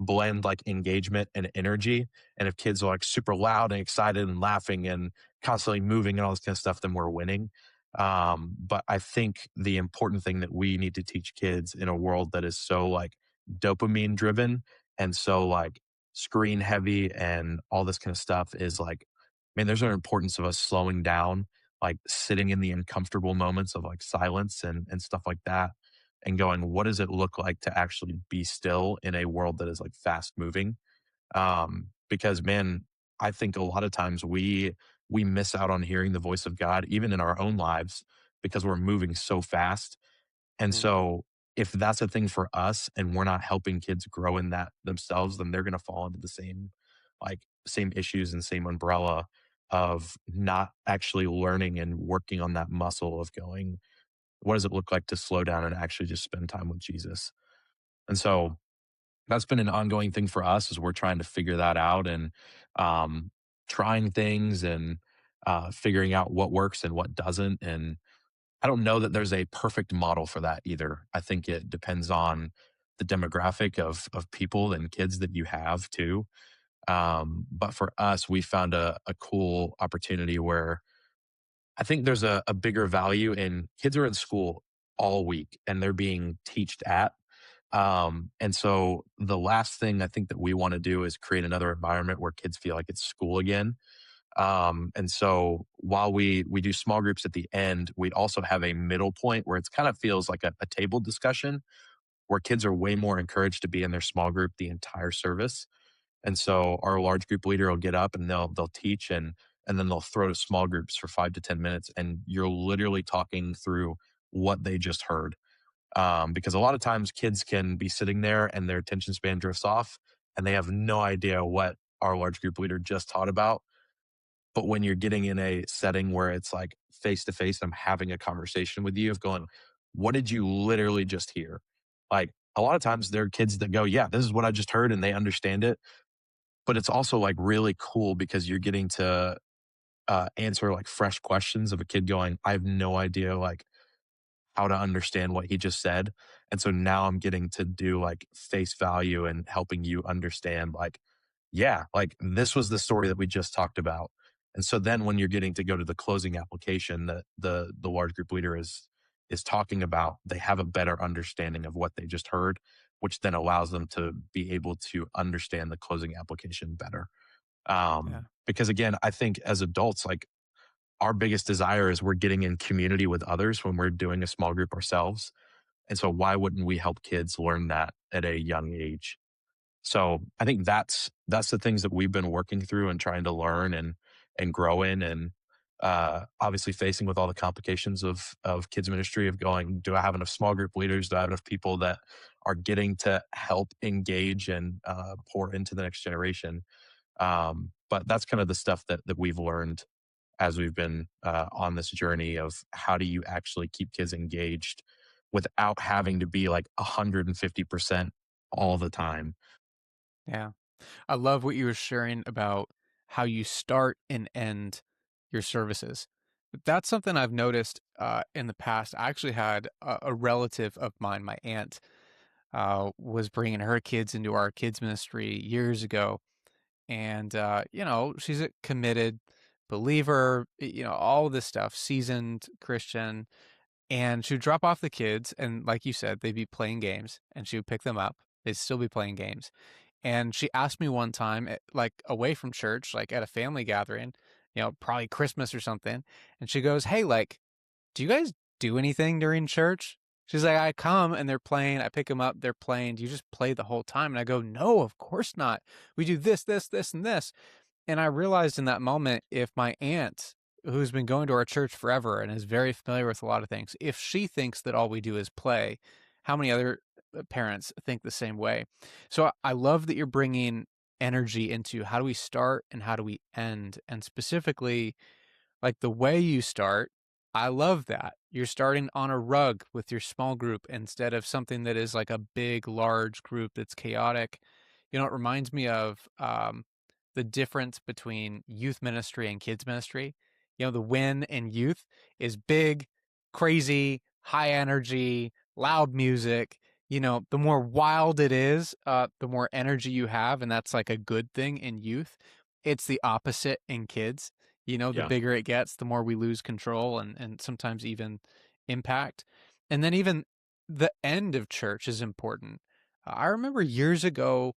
blend like engagement and energy. And if kids are like super loud and excited and laughing and constantly moving and all this kind of stuff, then we're winning. But I think the important thing that we need to teach kids in a world that is so like dopamine driven and so like screen heavy and all this kind of stuff is like, man, there's an importance of us slowing down, like sitting in the uncomfortable moments of like silence and stuff like that, and going, what does it look like to actually be still in a world that is like fast moving? Because man, I think a lot of times we miss out on hearing the voice of God, even in our own lives, because we're moving so fast. And mm, so if that's a thing for us and we're not helping kids grow in that themselves, then they're going to fall into the same issues and same umbrella of not actually learning and working on that muscle of going, what does it look like to slow down and actually just spend time with Jesus? And so that's been an ongoing thing for us as we're trying to figure that out and um, trying things and figuring out what works and what doesn't. And I don't know that there's a perfect model for that either. I think it depends on the demographic of people and kids that you have too. But for us, we found a cool opportunity where I think there's a bigger value in kids are in school all week and they're being teached at. And so the last thing I think that we want to do is create another environment where kids feel like it's school again. And so while we do small groups at the end, we also have a middle point where it kind of feels like a table discussion where kids are way more encouraged to be in their small group the entire service. And so our large group leader will get up and they'll teach and then they'll throw to small groups for 5 to 10 minutes. And you're literally talking through what they just heard. Because a lot of times kids can be sitting there and their attention span drifts off and they have no idea what our large group leader just taught about. But when you're getting in a setting where it's like face to face, I'm having a conversation with you of going, what did you literally just hear? Like a lot of times there are kids that go, yeah, this is what I just heard and they understand it. But it's also like really cool because you're getting to answer like fresh questions of a kid going, I have no idea like how to understand what he just said. And so now I'm getting to do like face value and helping you understand like, yeah, like this was the story that we just talked about. And so then when you're getting to go to the closing application that the large group leader is talking about, they have a better understanding of what they just heard, which then allows them to be able to understand the closing application better. yeah. Because again, I think as adults, like our biggest desire is we're getting in community with others when we're doing a small group ourselves. And so why wouldn't we help kids learn that at a young age? So I think that's the things that we've been working through and trying to learn and grow in. And obviously facing with all the complications of kids ministry of going, do I have enough small group leaders? Do I have enough people that are getting to help engage and pour into the next generation? But that's kind of the stuff that we've learned as we've been on this journey of how do you actually keep kids engaged without having to be like 150% all the time. Yeah. I love what you were sharing about how you start and end your services. That's something I've noticed in the past. I actually had a relative of mine, my aunt, was bringing her kids into our kids ministry years ago. And, she's a committed believer, all this stuff, seasoned Christian. And she would drop off the kids. And like you said, they'd be playing games and she would pick them up. They'd still be playing games. And she asked me one time, like away from church, like at a family gathering, probably Christmas or something. And she goes, "Hey, like, do you guys do anything during church?" She's like, "I come and they're playing. I pick them up. They're playing. Do you just play the whole time?" And I go, "No, of course not. We do this, this, this, and this." And I realized in that moment, if my aunt, who's been going to our church forever and is very familiar with a lot of things, if she thinks that all we do is play, how many other parents think the same way? So I love that you're bringing energy into how do we start and how do we end, and specifically like the way you start, I love that. You're starting on a rug with your small group instead of something that is like a big, large group that's chaotic. It reminds me of the difference between youth ministry and kids ministry. The win in youth is big, crazy, high energy, loud music. The more wild it is, the more energy you have. And that's like a good thing in youth. It's the opposite in kids. The Yeah. bigger it gets, the more we lose control and sometimes even impact. And then even the end of church is important. I remember years ago,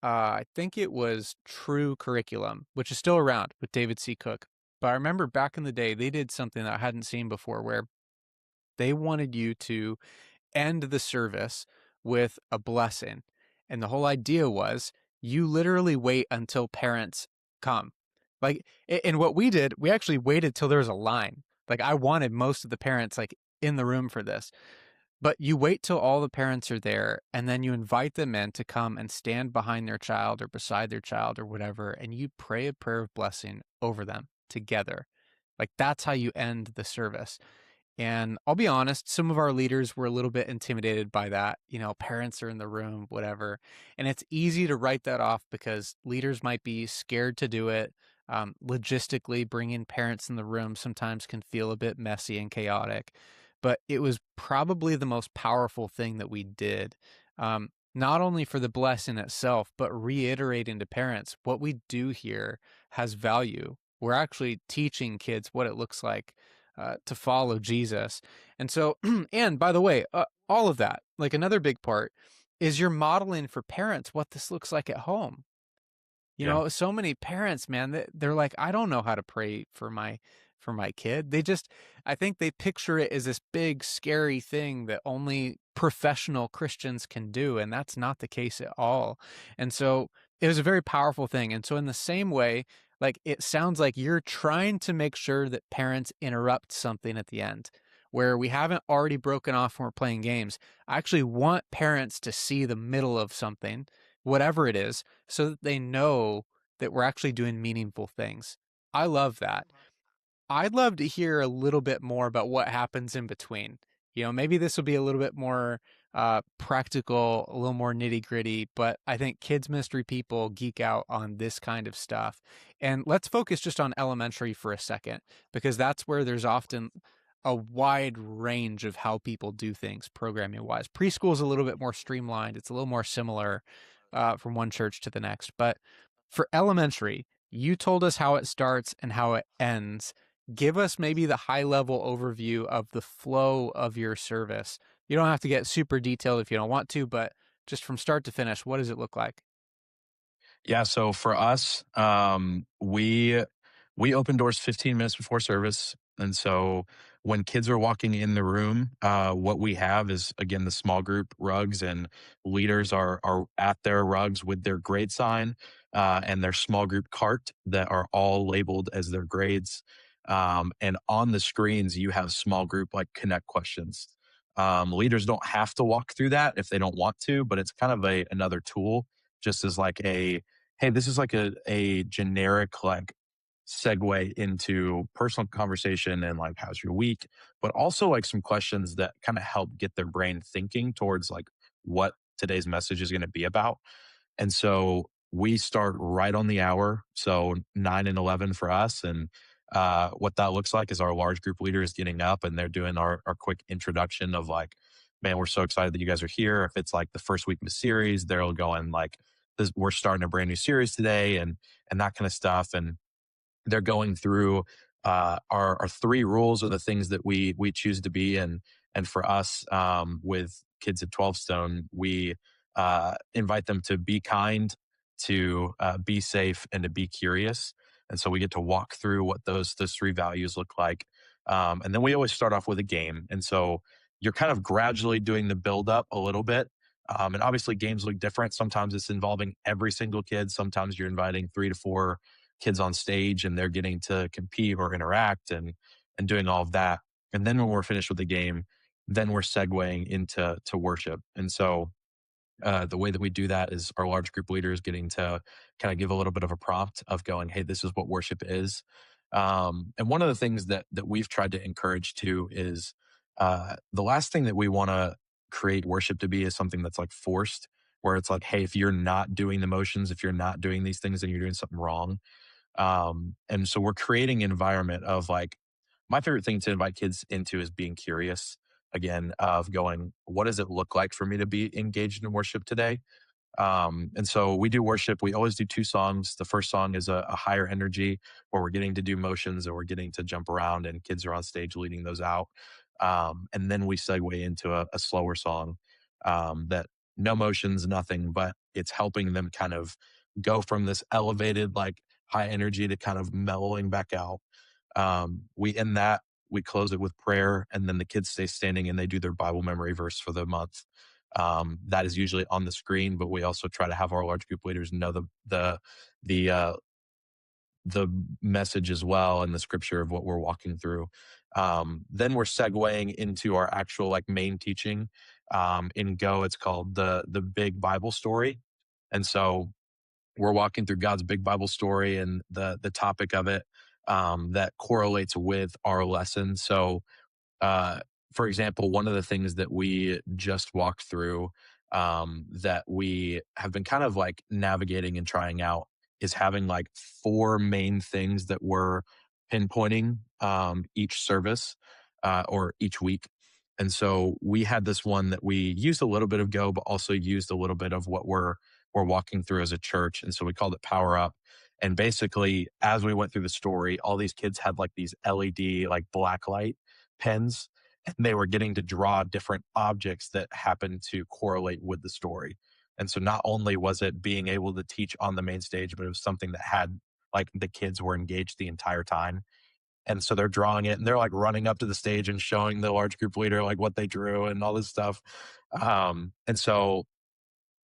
I think it was True Curriculum, which is still around with David C. Cook. But I remember back in the day, they did something that I hadn't seen before where they wanted you to end the service with a blessing. And the whole idea was you literally wait until parents come. Like, and what we did, we actually waited till there was a line. Like, I wanted most of the parents like in the room for this. But you wait till all the parents are there and then you invite them in to come and stand behind their child or beside their child or whatever, and you pray a prayer of blessing over them together. Like that's how you end the service. And I'll be honest, some of our leaders were a little bit intimidated by that. Parents are in the room, whatever. And it's easy to write that off because leaders might be scared to do it. Logistically, bringing parents in the room sometimes can feel a bit messy and chaotic. But it was probably the most powerful thing that we did. Not only for the blessing itself, but reiterating to parents what we do here has value. We're actually teaching kids what it looks like to follow Jesus. And so, and by the way, all of that, like another big part, is you're modeling for parents what this looks like at home. Yeah. So many parents, man, they're like, I don't know how to pray for my kid. I think they picture it as this big, scary thing that only professional Christians can do, and that's not the case at all. And so it was a very powerful thing. And so in the same way, like it sounds like you're trying to make sure that parents interrupt something at the end where we haven't already broken off when we're playing games. I actually want parents to see the middle of something, whatever it is, so that they know that we're actually doing meaningful things. I love that. I'd love to hear a little bit more about what happens in between. Maybe this will be a little bit more practical, a little more nitty gritty, but I think kids ministry people geek out on this kind of stuff. And let's focus just on elementary for a second, because that's where there's often a wide range of how people do things programming wise. Preschool is a little bit more streamlined. It's a little more similar from one church to the next. But for elementary, you told us how it starts and how it ends. Give us maybe the high level overview of the flow of your service. You don't have to get super detailed if you don't want to, but just from start to finish, what does it look like? Yeah. So for us, we open doors 15 minutes before service. And so when kids are walking in the room, what we have is again the small group rugs, and leaders are at their rugs with their grade sign and their small group cart that are all labeled as their grades. And on the screens, you have small group like connect questions. Leaders don't have to walk through that if they don't want to, but it's kind of another tool, just as like hey, this is like a generic like segue into personal conversation and like how's your week, but also like some questions that kind of help get their brain thinking towards like what today's message is going to be about. And so we start right on the hour. So 9 and 11 for us. And what that looks like is our large group leaders getting up and they're doing our quick introduction of like, man, we're so excited that you guys are here. If it's like the first week of a series, they're going like, this, we're starting a brand new series today and that kind of stuff. And they're going through our three rules are the things that we choose to be. And for us, with kids at 12 Stone, we invite them to be kind, to be safe, and to be curious. And so we get to walk through what those three values look like. And then we always start off with a game. And so you're kind of gradually doing the build up a little bit. And obviously games look different. Sometimes it's involving every single kid. Sometimes you're inviting 3 to 4 kids on stage and they're getting to compete or interact and doing all of that. And then when we're finished with the game, then we're segueing into worship. And so the way that we do that is our large group leaders getting to kind of give a little bit of a prompt of going, hey, this is what worship is. And one of the things that we've tried to encourage too is the last thing that we want to create worship to be is something that's like forced, where it's like, hey, if you're not doing the motions, if you're not doing these things, then you're doing something wrong. And so we're creating an environment of like, my favorite thing to invite kids into is being curious again, of going, what does it look like for me to be engaged in worship today? And so we do worship. We always do 2 songs. The first song is a higher energy where we're getting to do motions and we're getting to jump around and kids are on stage leading those out. And then we segue into a slower song that no motions, nothing, but it's helping them kind of go from this elevated, like high energy to kind of mellowing back out. We end that, we close it with prayer, and then the kids stay standing and they do their Bible memory verse for the month. That is usually on the screen, but we also try to have our large group leaders know the the message as well and the scripture of what we're walking through. Then we're segueing into our actual like main teaching. In Go, it's called the Big Bible Story, and so we're walking through God's big Bible story and the topic of it that correlates with our lesson. So uh, for example, one of the things that we just walked through that we have been kind of like navigating and trying out is having like 4 main things that we're pinpointing each service or each week. And so we had this one that we used a little bit of Go, but also used a little bit of what we're walking through as a church. And so we called it Power Up. And basically, as we went through the story, all these kids had like these LED, like black light pens, and they were getting to draw different objects that happened to correlate with the story. And so not only was it being able to teach on the main stage, but it was something that had like the kids were engaged the entire time. And so they're drawing it and they're like running up to the stage and showing the large group leader like what they drew and all this stuff. And so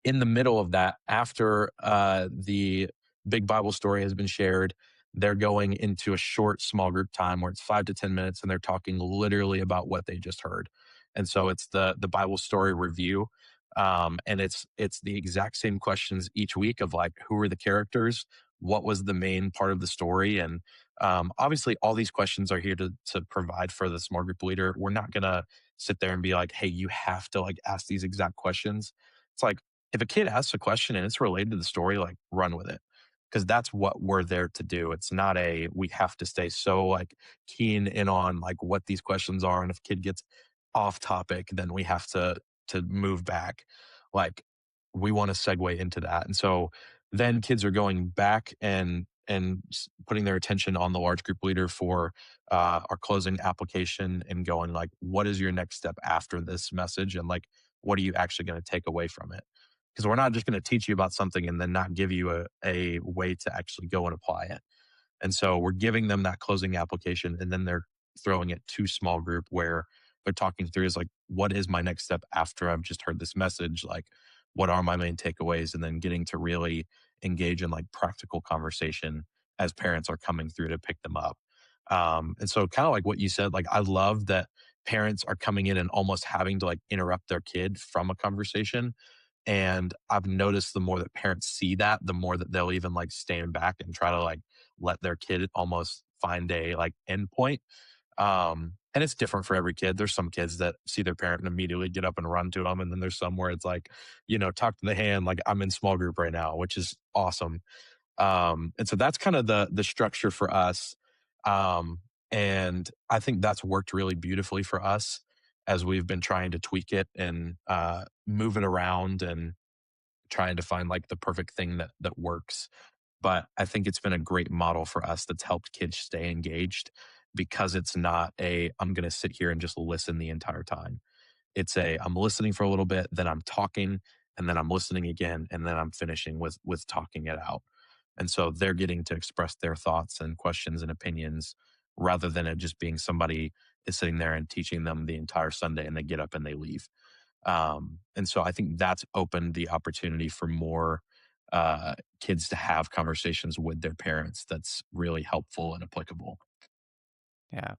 in the middle of that, after the big Bible story has been shared, they're going into a short small group time where it's 5 to 10 minutes and they're talking literally about what they just heard. And so it's the Bible story review. And it's the exact same questions each week of like, who are the characters? What was the main part of the story? And obviously all these questions are here to provide for the small group leader. We're not gonna sit there and be like, hey, you have to like ask these exact questions. It's like, if a kid asks a question and it's related to the story, like run with it. Cause that's what we're there to do. It's not we have to stay so like keen in on like what these questions are. And if a kid gets off topic, then we have to move back. Like we want to segue into that. And so then kids are going back and putting their attention on the large group leader for our closing application and going like, what is your next step after this message? And like, what are you actually going to take away from it? Because we're not just going to teach you about something and then not give you a way to actually go and apply it. And so we're giving them that closing application and then they're throwing it to small group where they're talking through is like, what is my next step after I've just heard this message? Like, what are my main takeaways? And then getting to really engage in like practical conversation as parents are coming through to pick them up. And so kind of like what you said, like I love that parents are coming in and almost having to like interrupt their kid from a conversation. And I've noticed the more that parents see that, the more that they'll even like stand back and try to like let their kid almost find a like endpoint. And it's different for every kid. There's some kids that see their parent and immediately get up and run to them. And then there's some where it's like, talk to the hand, like I'm in small group right now, which is awesome. And so that's kind of the structure for us. Um, and I think that's worked really beautifully for us as we've been trying to tweak it and move it around and trying to find like the perfect thing that works. But I think it's been a great model for us that's helped kids stay engaged because it's not a I'm going to sit here and just listen the entire time. It's a I'm listening for a little bit, then I'm talking, and then I'm listening again, and then I'm finishing with talking it out. And so they're getting to express their thoughts and questions and opinions rather than it just being somebody is sitting there and teaching them the entire Sunday and they get up and they leave. And so I think that's opened the opportunity for more kids to have conversations with their parents that's really helpful and applicable. Yeah.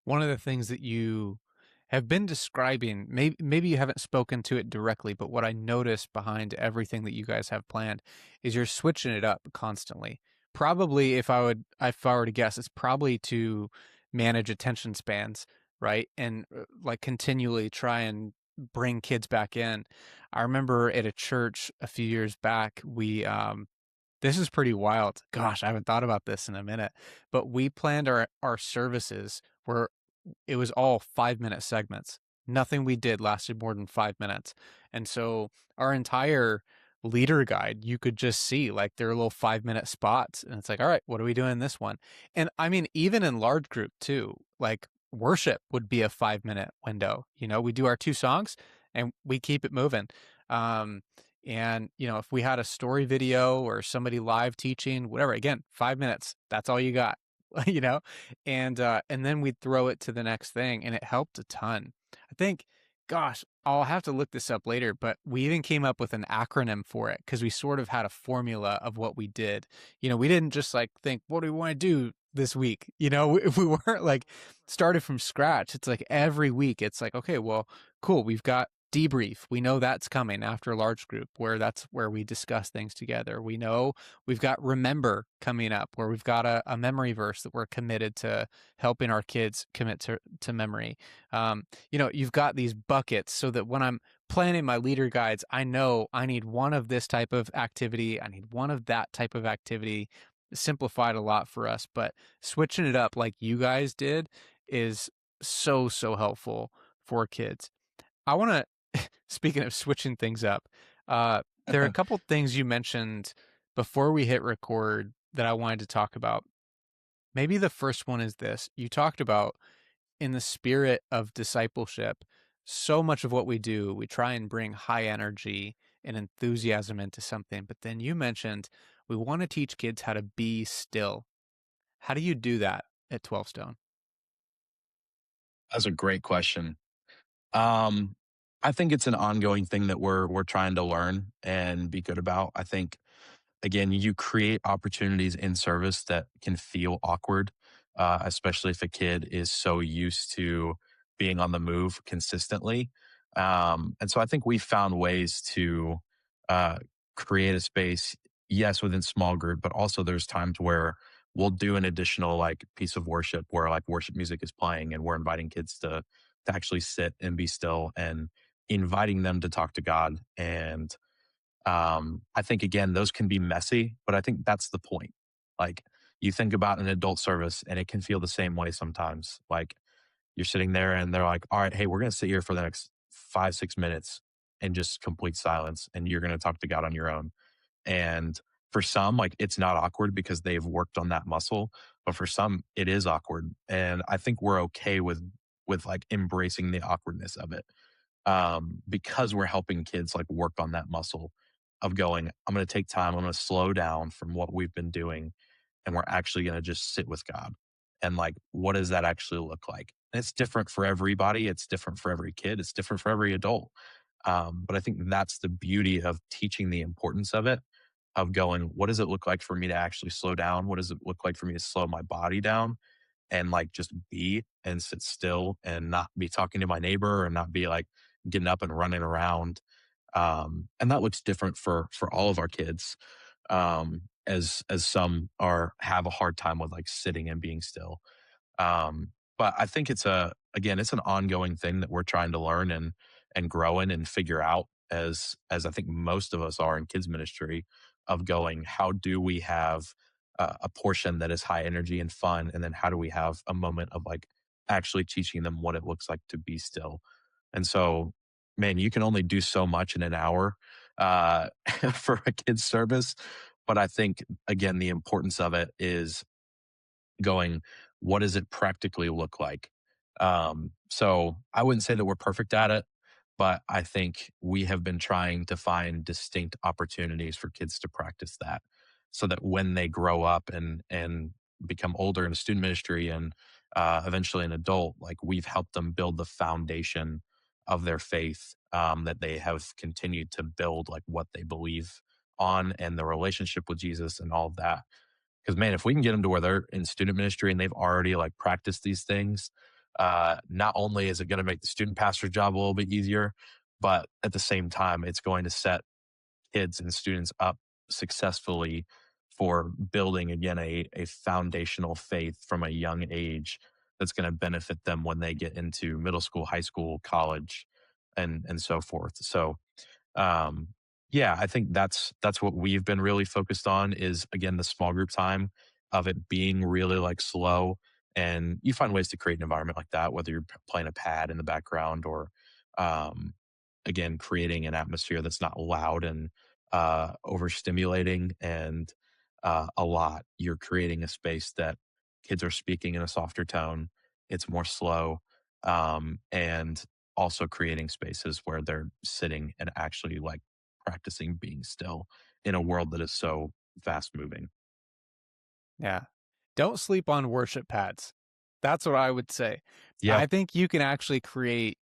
One of the things that you have been describing, maybe you haven't spoken to it directly, but what I noticed behind everything that you guys have planned is you're switching it up constantly. Probably if I were to guess, it's probably to manage attention spans, right? And like continually try and bring kids back in. I remember at a church a few years back, this is pretty wild. Gosh, I haven't thought about this in a minute. But we planned our services where it was all 5-minute segments. Nothing we did lasted more than 5 minutes. And so our entire leader guide, you could just see like their little 5-minute spots. And it's like, all right, what are we doing in this one? And I mean, even in large group too, like worship would be a 5-minute window. We do our 2 songs and we keep it moving. Um, and if we had a story video or somebody live teaching, whatever, again, 5 minutes, that's all you got, you know? And then we'd throw it to the next thing and it helped a ton. I think, gosh, I'll have to look this up later, but we even came up with an acronym for it because we sort of had a formula of what we did. We didn't just like think, what do we want to do this week? If we weren't like started from scratch, it's like every week, it's like, okay, well, cool. We've got debrief. We know that's coming after a large group where that's where we discuss things together. We know we've got remember coming up where we've got a memory verse that we're committed to helping our kids commit to memory. You've got these buckets so that when I'm planning my leader guides, I know I need one of this type of activity. I need one of that type of activity. Simplified a lot for us, but switching it up like you guys did is so helpful for kids. I want to Speaking of switching things up, there are a couple things you mentioned before we hit record that I wanted to talk about. Maybe the first one is this. You talked about in the spirit of discipleship, so much of what we do, we try and bring high energy and enthusiasm into something. But then you mentioned we want to teach kids how to be still. How do you do that at 12 Stone? That's a great question. Um, I think it's an ongoing thing that we're trying to learn and be good about. I think again, you create opportunities in service that can feel awkward, especially if a kid is so used to being on the move consistently. And so I think we found ways to uh, create a space, yes, within small group, but also there's times where we'll do an additional like piece of worship where like worship music is playing and we're inviting kids to actually sit and be still and inviting them to talk to God. And I think again, those can be messy, but I think that's the point. Like you think about an adult service and it can feel the same way sometimes. Like you're sitting there and they're like, all right, hey, we're going to sit here for the next 5, 6 minutes and just complete silence. And you're going to talk to God on your own. And for some, like it's not awkward because they've worked on that muscle, but for some, it is awkward. And I think we're okay with like embracing the awkwardness of it because we're helping kids like work on that muscle of going, I'm going to take time, I'm going to slow down from what we've been doing, and we're actually going to just sit with God. And like, what does that actually look like? And it's different for everybody. It's different for every kid. It's different for every adult. But I think that's the beauty of teaching the importance of it, of going, what does it look like for me to actually slow down? What does it look like for me to slow my body down? and like just be and sit still and not be talking to my neighbor or not be like getting up and running around. And that looks different for all of our kids. As some are have a hard time with like sitting and being still. But I think it's an ongoing thing that we're trying to learn and grow in and figure out as I think most of us are in kids ministry of going, how do we have a portion that is high energy and fun? And then how do we have a moment of like actually teaching them what it looks like to be still? And so, man, you can only do so much in an hour for a kid's service. But I think, again, the importance of it is going, what does it practically look like? So I wouldn't say that we're perfect at it, but I think we have been trying to find distinct opportunities for kids to practice that so that when they grow up and become older in student ministry and eventually an adult, like we've helped them build the foundation of their faith, that they have continued to build like what they believe on and the relationship with Jesus and all of that. Because man, if we can get them to where they're in student ministry and they've already like practiced these things, not only is it going to make the student pastor's job a little bit easier, but at the same time, it's going to set kids and students up successfully for building again a foundational faith from a young age that's going to benefit them when they get into middle school, high school, college, and so forth. So um, yeah, I think that's what we've been really focused on is again the small group time of it being really like slow, and you find ways to create an environment like that, whether you're playing a pad in the background or um, again creating an atmosphere that's not loud and overstimulating and a lot. You're creating a space that kids are speaking in a softer tone. It's more slow, and also creating spaces where they're sitting and actually like practicing being still in a world that is so fast moving. Yeah. Don't sleep on worship pads. That's what I would say. Yeah. I think you can actually create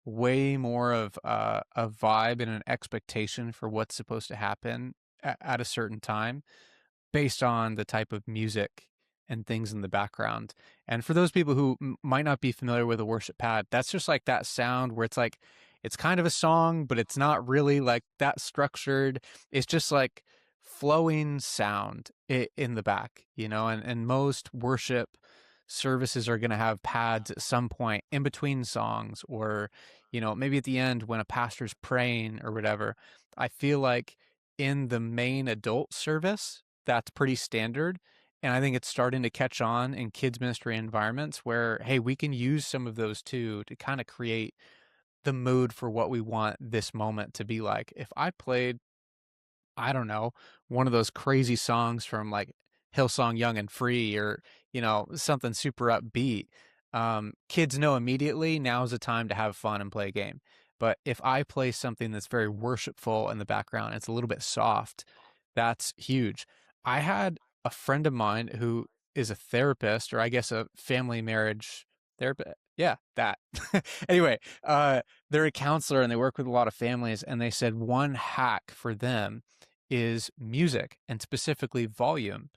way more of a vibe and an expectation for what's supposed to happen at a certain time based on the type of music and things in the background. And for those people who might not be familiar with a worship pad, that's just like that sound where it's like it's kind of a song, but it's not really like that structured. It's just like flowing sound in the back, you know, and most worship services are going to have pads at some point in between songs or you know maybe at the end when a pastor's praying or whatever. I feel like in the main adult service that's pretty standard. And I think it's starting to catch on in kids ministry environments where, hey, we can use some of those too to kind of create the mood for what we want this moment to be like. If I played, I don't know, one of those crazy songs from like Hillsong Young and Free or, you know, something super upbeat, kids know immediately now's the time to have fun and play a game. But if I play something that's very worshipful in the background, it's a little bit soft, that's huge. I had a friend of mine who is a therapist, or I guess a family marriage therapist. Yeah, that. Anyway, they're a counselor and they work with a lot of families. And they said one hack for them is music and specifically volume.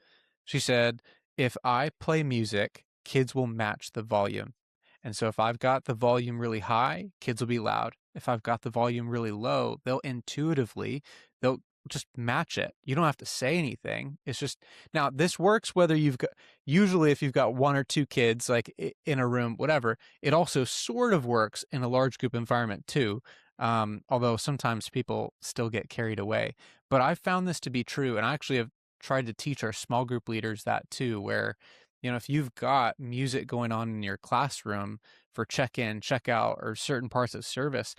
She said, if I play music, kids will match the volume. And so if I've got the volume really high, kids will be loud. If I've got the volume really low, they'll just match it. You don't have to say anything. It's just now this works whether you've got usually if you've got one or two kids like in a room, whatever. It also sort of works in a large group environment too. Although sometimes people still get carried away. But I've found this to be true, and I actually have tried to teach our small group leaders that too, where you know if you've got music going on in your classroom for check in, check out, or certain parts of service,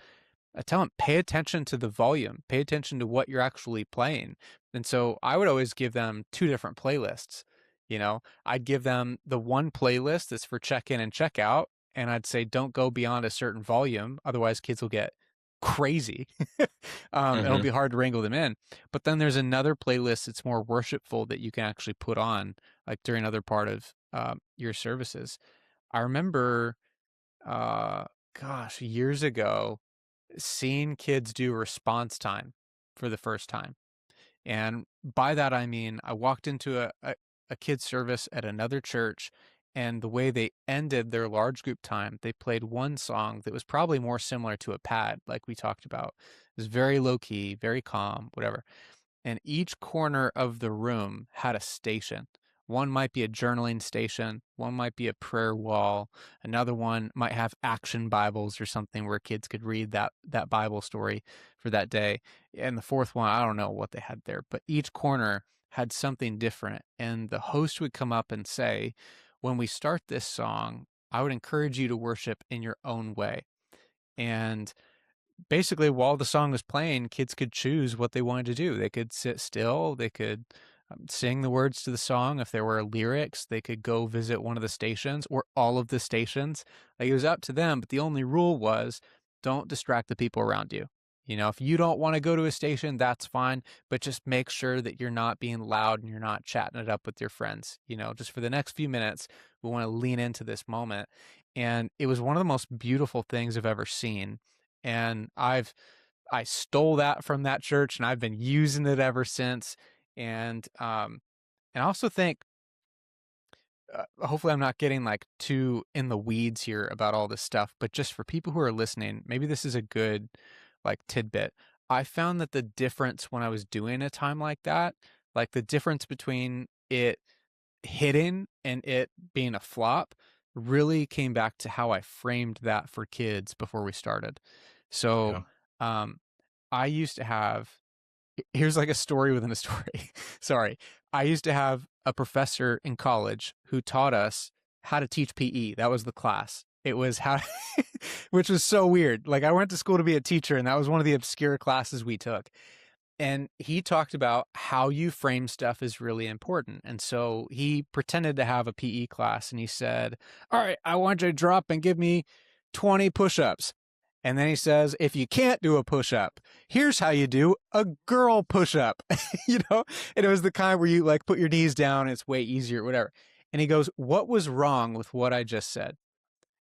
I tell them, pay attention to the volume, pay attention to what you're actually playing. And so I would always give them two different playlists. You know, I'd give them the one playlist that's for check in and check out. And I'd say, don't go beyond a certain volume. Otherwise, kids will get crazy. It'll Hmm. be hard to wrangle them in. But then there's another playlist that's more worshipful that you can actually put on, like during another part of your services. I remember, uh, gosh, years ago, seeing kids do response time for the first time. And by that, I mean, I walked into a kid's service at another church And the way they ended their large group time, they played one song that was probably more similar to a pad, like we talked about. It was very low key, very calm, whatever, and each corner of the room had a station. One might be a journaling station, one might be a prayer wall, another one might have action Bibles or something where kids could read that Bible story for that day. And the fourth one, I don't know what they had there, but each corner had something different. And the host would come up and say, "When we start this song, I would encourage you to worship in your own way." And basically, while the song was playing, kids could choose what they wanted to do. They could sit still, they could sing the words to the song. If there were lyrics, they could go visit one of the stations or all of the stations. Like, it was up to them, but the only rule was don't distract the people around you. You know, if you don't want to go to a station, that's fine, but just make sure that you're not being loud and you're not chatting it up with your friends. You know, just for the next few minutes, we want to lean into this moment. And it was one of the most beautiful things I've ever seen. And I stole that from that church, and I've been using it ever since. And I also think, hopefully I'm not getting like too in the weeds here about all this stuff, but just for people who are listening, maybe this is a good like tidbit. I found that the difference when I was doing a time like that, like the difference between it hitting and it being a flop, really came back to how I framed that for kids before we started. So, Yeah. um, I used to have here's like a story within a story. Sorry. I used to have a professor in college who taught us how to teach PE. That was the class. It was how, which was so weird. Like, I went to school to be a teacher, and that was one of the obscure classes we took. And he talked about how you frame stuff is really important. And so he pretended to have a PE class, and he said, "All right, I want you to drop and give me 20 push ups." And then he says, "If you can't do a push up, here's how you do a girl push up." You know? And it was the kind where you like put your knees down, it's way easier, whatever. And he goes, "What was wrong with what I just said?"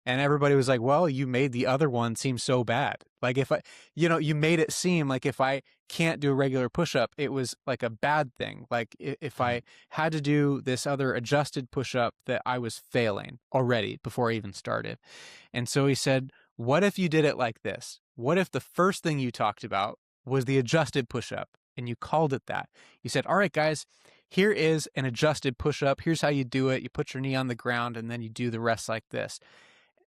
And everybody was like, "Well, you made the other one seem so bad. Like, if I, you know, you made it seem like if I can't do a regular push up, it was like a bad thing. Like, if I had to do this other adjusted push up, that I was failing already before I even started." And so he said, "What if you did it like this? What if the first thing you talked about was the adjusted push up and you called it that? You said, 'All right, guys, here is an adjusted push up. Here's how you do it. You put your knee on the ground and then you do the rest like this.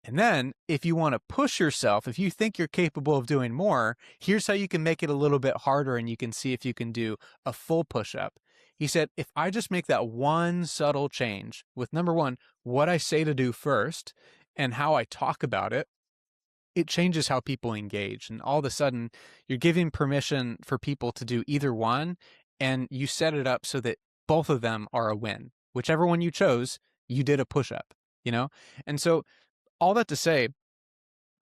And then, if you want to push yourself, if you think you're capable of doing more, here's how you can make it a little bit harder and you can see if you can do a full push up.'" He said, "If I just make that one subtle change with number one, what I say to do first and how I talk about it changes how people engage. And all of a sudden, you're giving permission for people to do either one, and you set it up so that both of them are a win. Whichever one you chose, you did a push up, you know? And so, all that to say,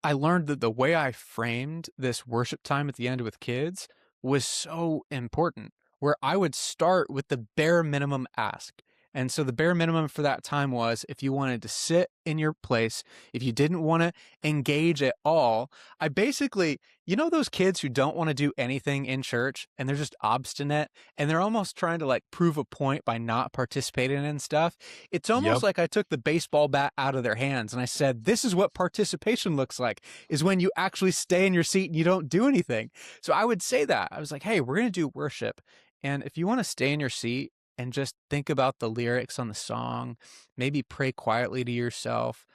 I learned that the way I framed this worship time at the end with kids was so important, where I would start with the bare minimum ask. And so the bare minimum for that time was, if you wanted to sit in your place, if you didn't want to engage at all, I basically, you know, those kids who don't want to do anything in church and they're just obstinate and they're almost trying to like prove a point by not participating in stuff. It's almost Yep. like I took the baseball bat out of their hands and I said, "This is what participation looks like, is when you actually stay in your seat and you don't do anything." So I would say that. I was like, "Hey, we're going to do worship. And if you want to stay in your seat and just think about the lyrics on the song, maybe pray quietly to yourself,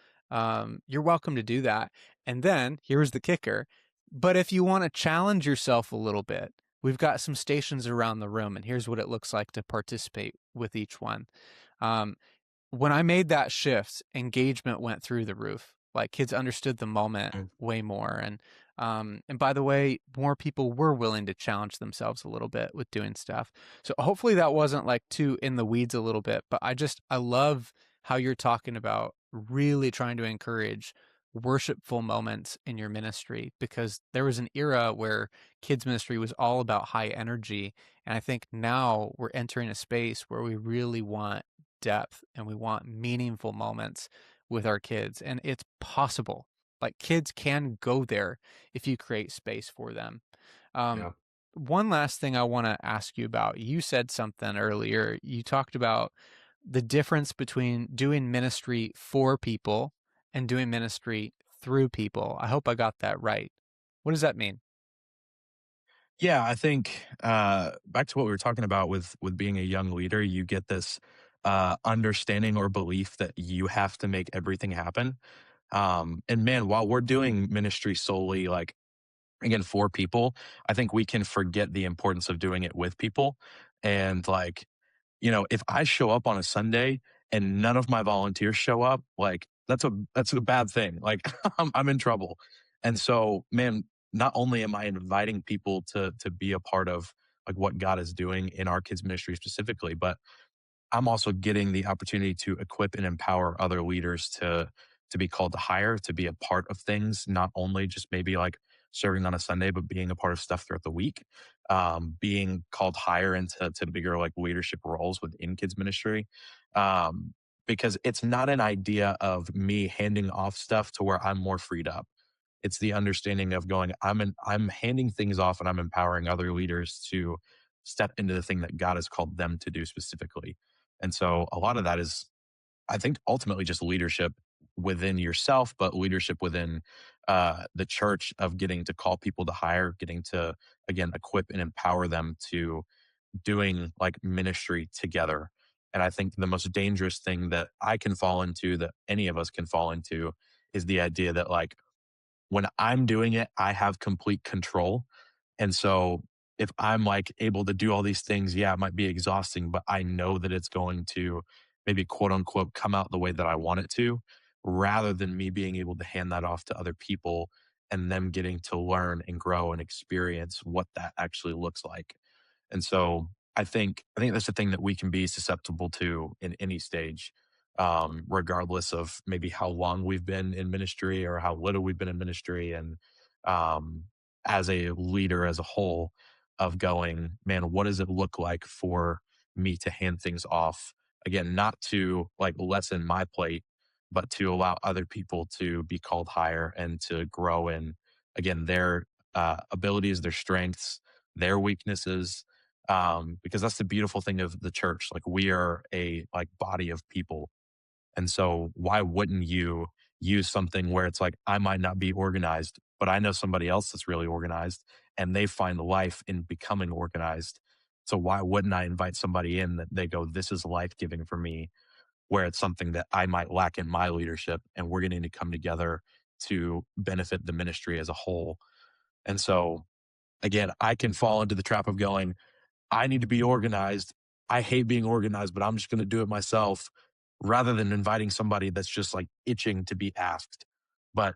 you're welcome to do that." And then here's the kicker. But if you want to challenge yourself a little bit, we've got some stations around the room, and here's what it looks like to participate with each one. Um, when I made that shift, engagement went through the roof. Like, kids understood the moment Mm. way more. And by the way, more people were willing to challenge themselves a little bit with doing stuff. So hopefully that wasn't like too in the weeds a little bit, but I love how you're talking about really trying to encourage worshipful moments in your ministry, because there was an era where kids ministry was all about high energy. And I think now we're entering a space where we really want depth and we want meaningful moments with our kids. And it's possible. Like, kids can go there if you create space for them. Um, Yeah. One last thing I want to ask you about. You said something earlier. You talked about the difference between doing ministry for people and doing ministry through people. I hope I got that right. What does that mean? Yeah, I think back to what we were talking about with being a young leader, you get this understanding or belief that you have to make everything happen. And man, while we're doing ministry solely, like again for people, I think we can forget the importance of doing it with people. And like, if I show up on a Sunday and none of my volunteers show up, like that's a bad thing. Like I'm in trouble. And so, man, not only am I inviting people to be a part of like what God is doing in our kids ministry specifically, but I'm also getting the opportunity to equip and empower other leaders to be called to hire, to be a part of things, not only just maybe like serving on a Sunday, but being a part of stuff throughout the week, being called higher into bigger like leadership roles within kids ministry. Um, because it's not an idea of me handing off stuff to where I'm more freed up. It's the understanding of going, I'm handing things off and I'm empowering other leaders to step into the thing that God has called them to do specifically. And so a lot of that is, I think, ultimately just leadership within yourself, but leadership within the church of getting to call people to hire, getting to, again, equip and empower them to doing like ministry together. And I think the most dangerous thing that I can fall into, that any of us can fall into, is the idea that like when I'm doing it, I have complete control. And so if I'm like able to do all these things, yeah, it might be exhausting, but I know that it's going to maybe quote unquote come out the way that I want it to, rather than me being able to hand that off to other people and them getting to learn and grow and experience what that actually looks like. And so I think that's the thing that we can be susceptible to in any stage, regardless of maybe how long we've been in ministry or how little we've been in ministry. And um, as a leader as a whole, of going, man, what does it look like for me to hand things off? Again, not to like lessen my plate, but to allow other people to be called higher and to grow in, again, their abilities, their strengths, their weaknesses, because that's the beautiful thing of the church. Like we are a like body of people, and so why wouldn't you use something where it's like I might not be organized, but I know somebody else that's really organized, and they find life in becoming organized. So why wouldn't I invite somebody in that they go, this is life giving for me, where it's something that I might lack in my leadership, and we're going to come together to benefit the ministry as a whole. And so again, I can fall into the trap of going, I need to be organized. I hate being organized, but I'm just going to do it myself, rather than inviting somebody that's just like itching to be asked, but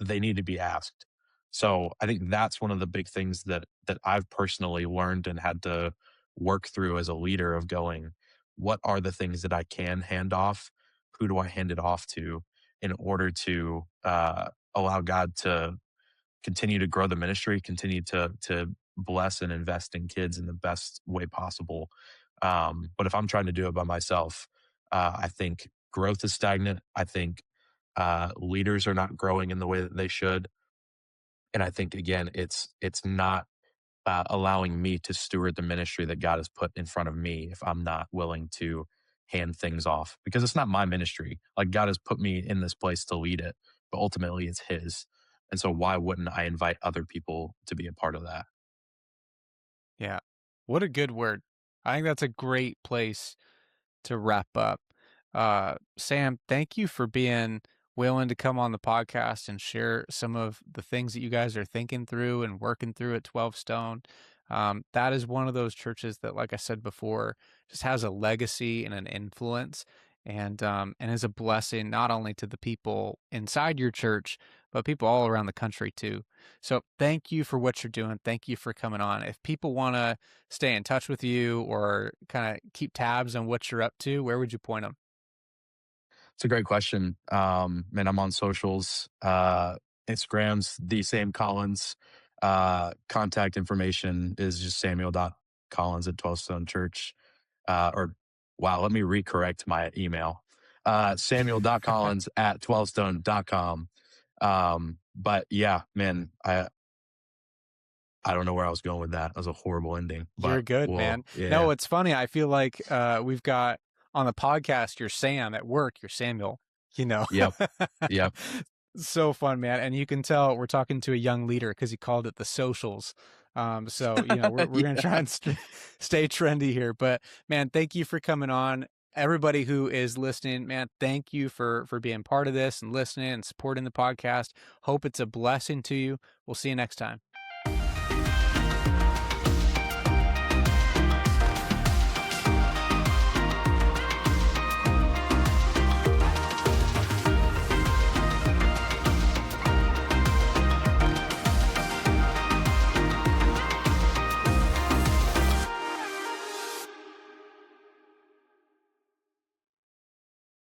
they need to be asked. So I think that's one of the big things that I've personally learned and had to work through as a leader, of going, what are the things that I can hand off? Who do I hand it off to in order to allow God to continue to grow the ministry, continue to bless and invest in kids in the best way possible. But if I'm trying to do it by myself, I think growth is stagnant. I think leaders are not growing in the way that they should, and I think again, it's not allowing me to steward the ministry that God has put in front of me if I'm not willing to hand things off, because it's not my ministry. Like God has put me in this place to lead it, but ultimately it's His. And so why wouldn't I invite other people to be a part of that? Yeah. What a good word. I think that's a great place to wrap up. Sam, thank you for being willing to come on the podcast and share some of the things that you guys are thinking through and working through at 12 Stone. That is one of those churches that, like I said before, just has a legacy and an influence, and is a blessing not only to the people inside your church, but people all around the country too. So thank you for what you're doing. Thank you for coming on. If people want to stay in touch with you or kind of keep tabs on what you're up to, where would you point them? It's a great question. Man, I'm on socials. Instagram's the same Collins. Contact information is just Samuel.Collins at 12 Stone Church. Or wow, let me recorrect my email. Samuel.Collins at 12stone.com. But yeah, man, I don't know where I was going with that. That was a horrible ending, You're but good, man. well, yeah. No, it's funny. I feel like we've got on the podcast, you're Sam. At work, you're Samuel, you know? Yep. Yep. So fun, man. And you can tell we're talking to a young leader because he called it the socials. So, we're going to Yeah. try and stay trendy here. But man, thank you for coming on. Everybody who is listening, man, thank you for being part of this and listening and supporting the podcast. Hope it's a blessing to you. We'll see you next time.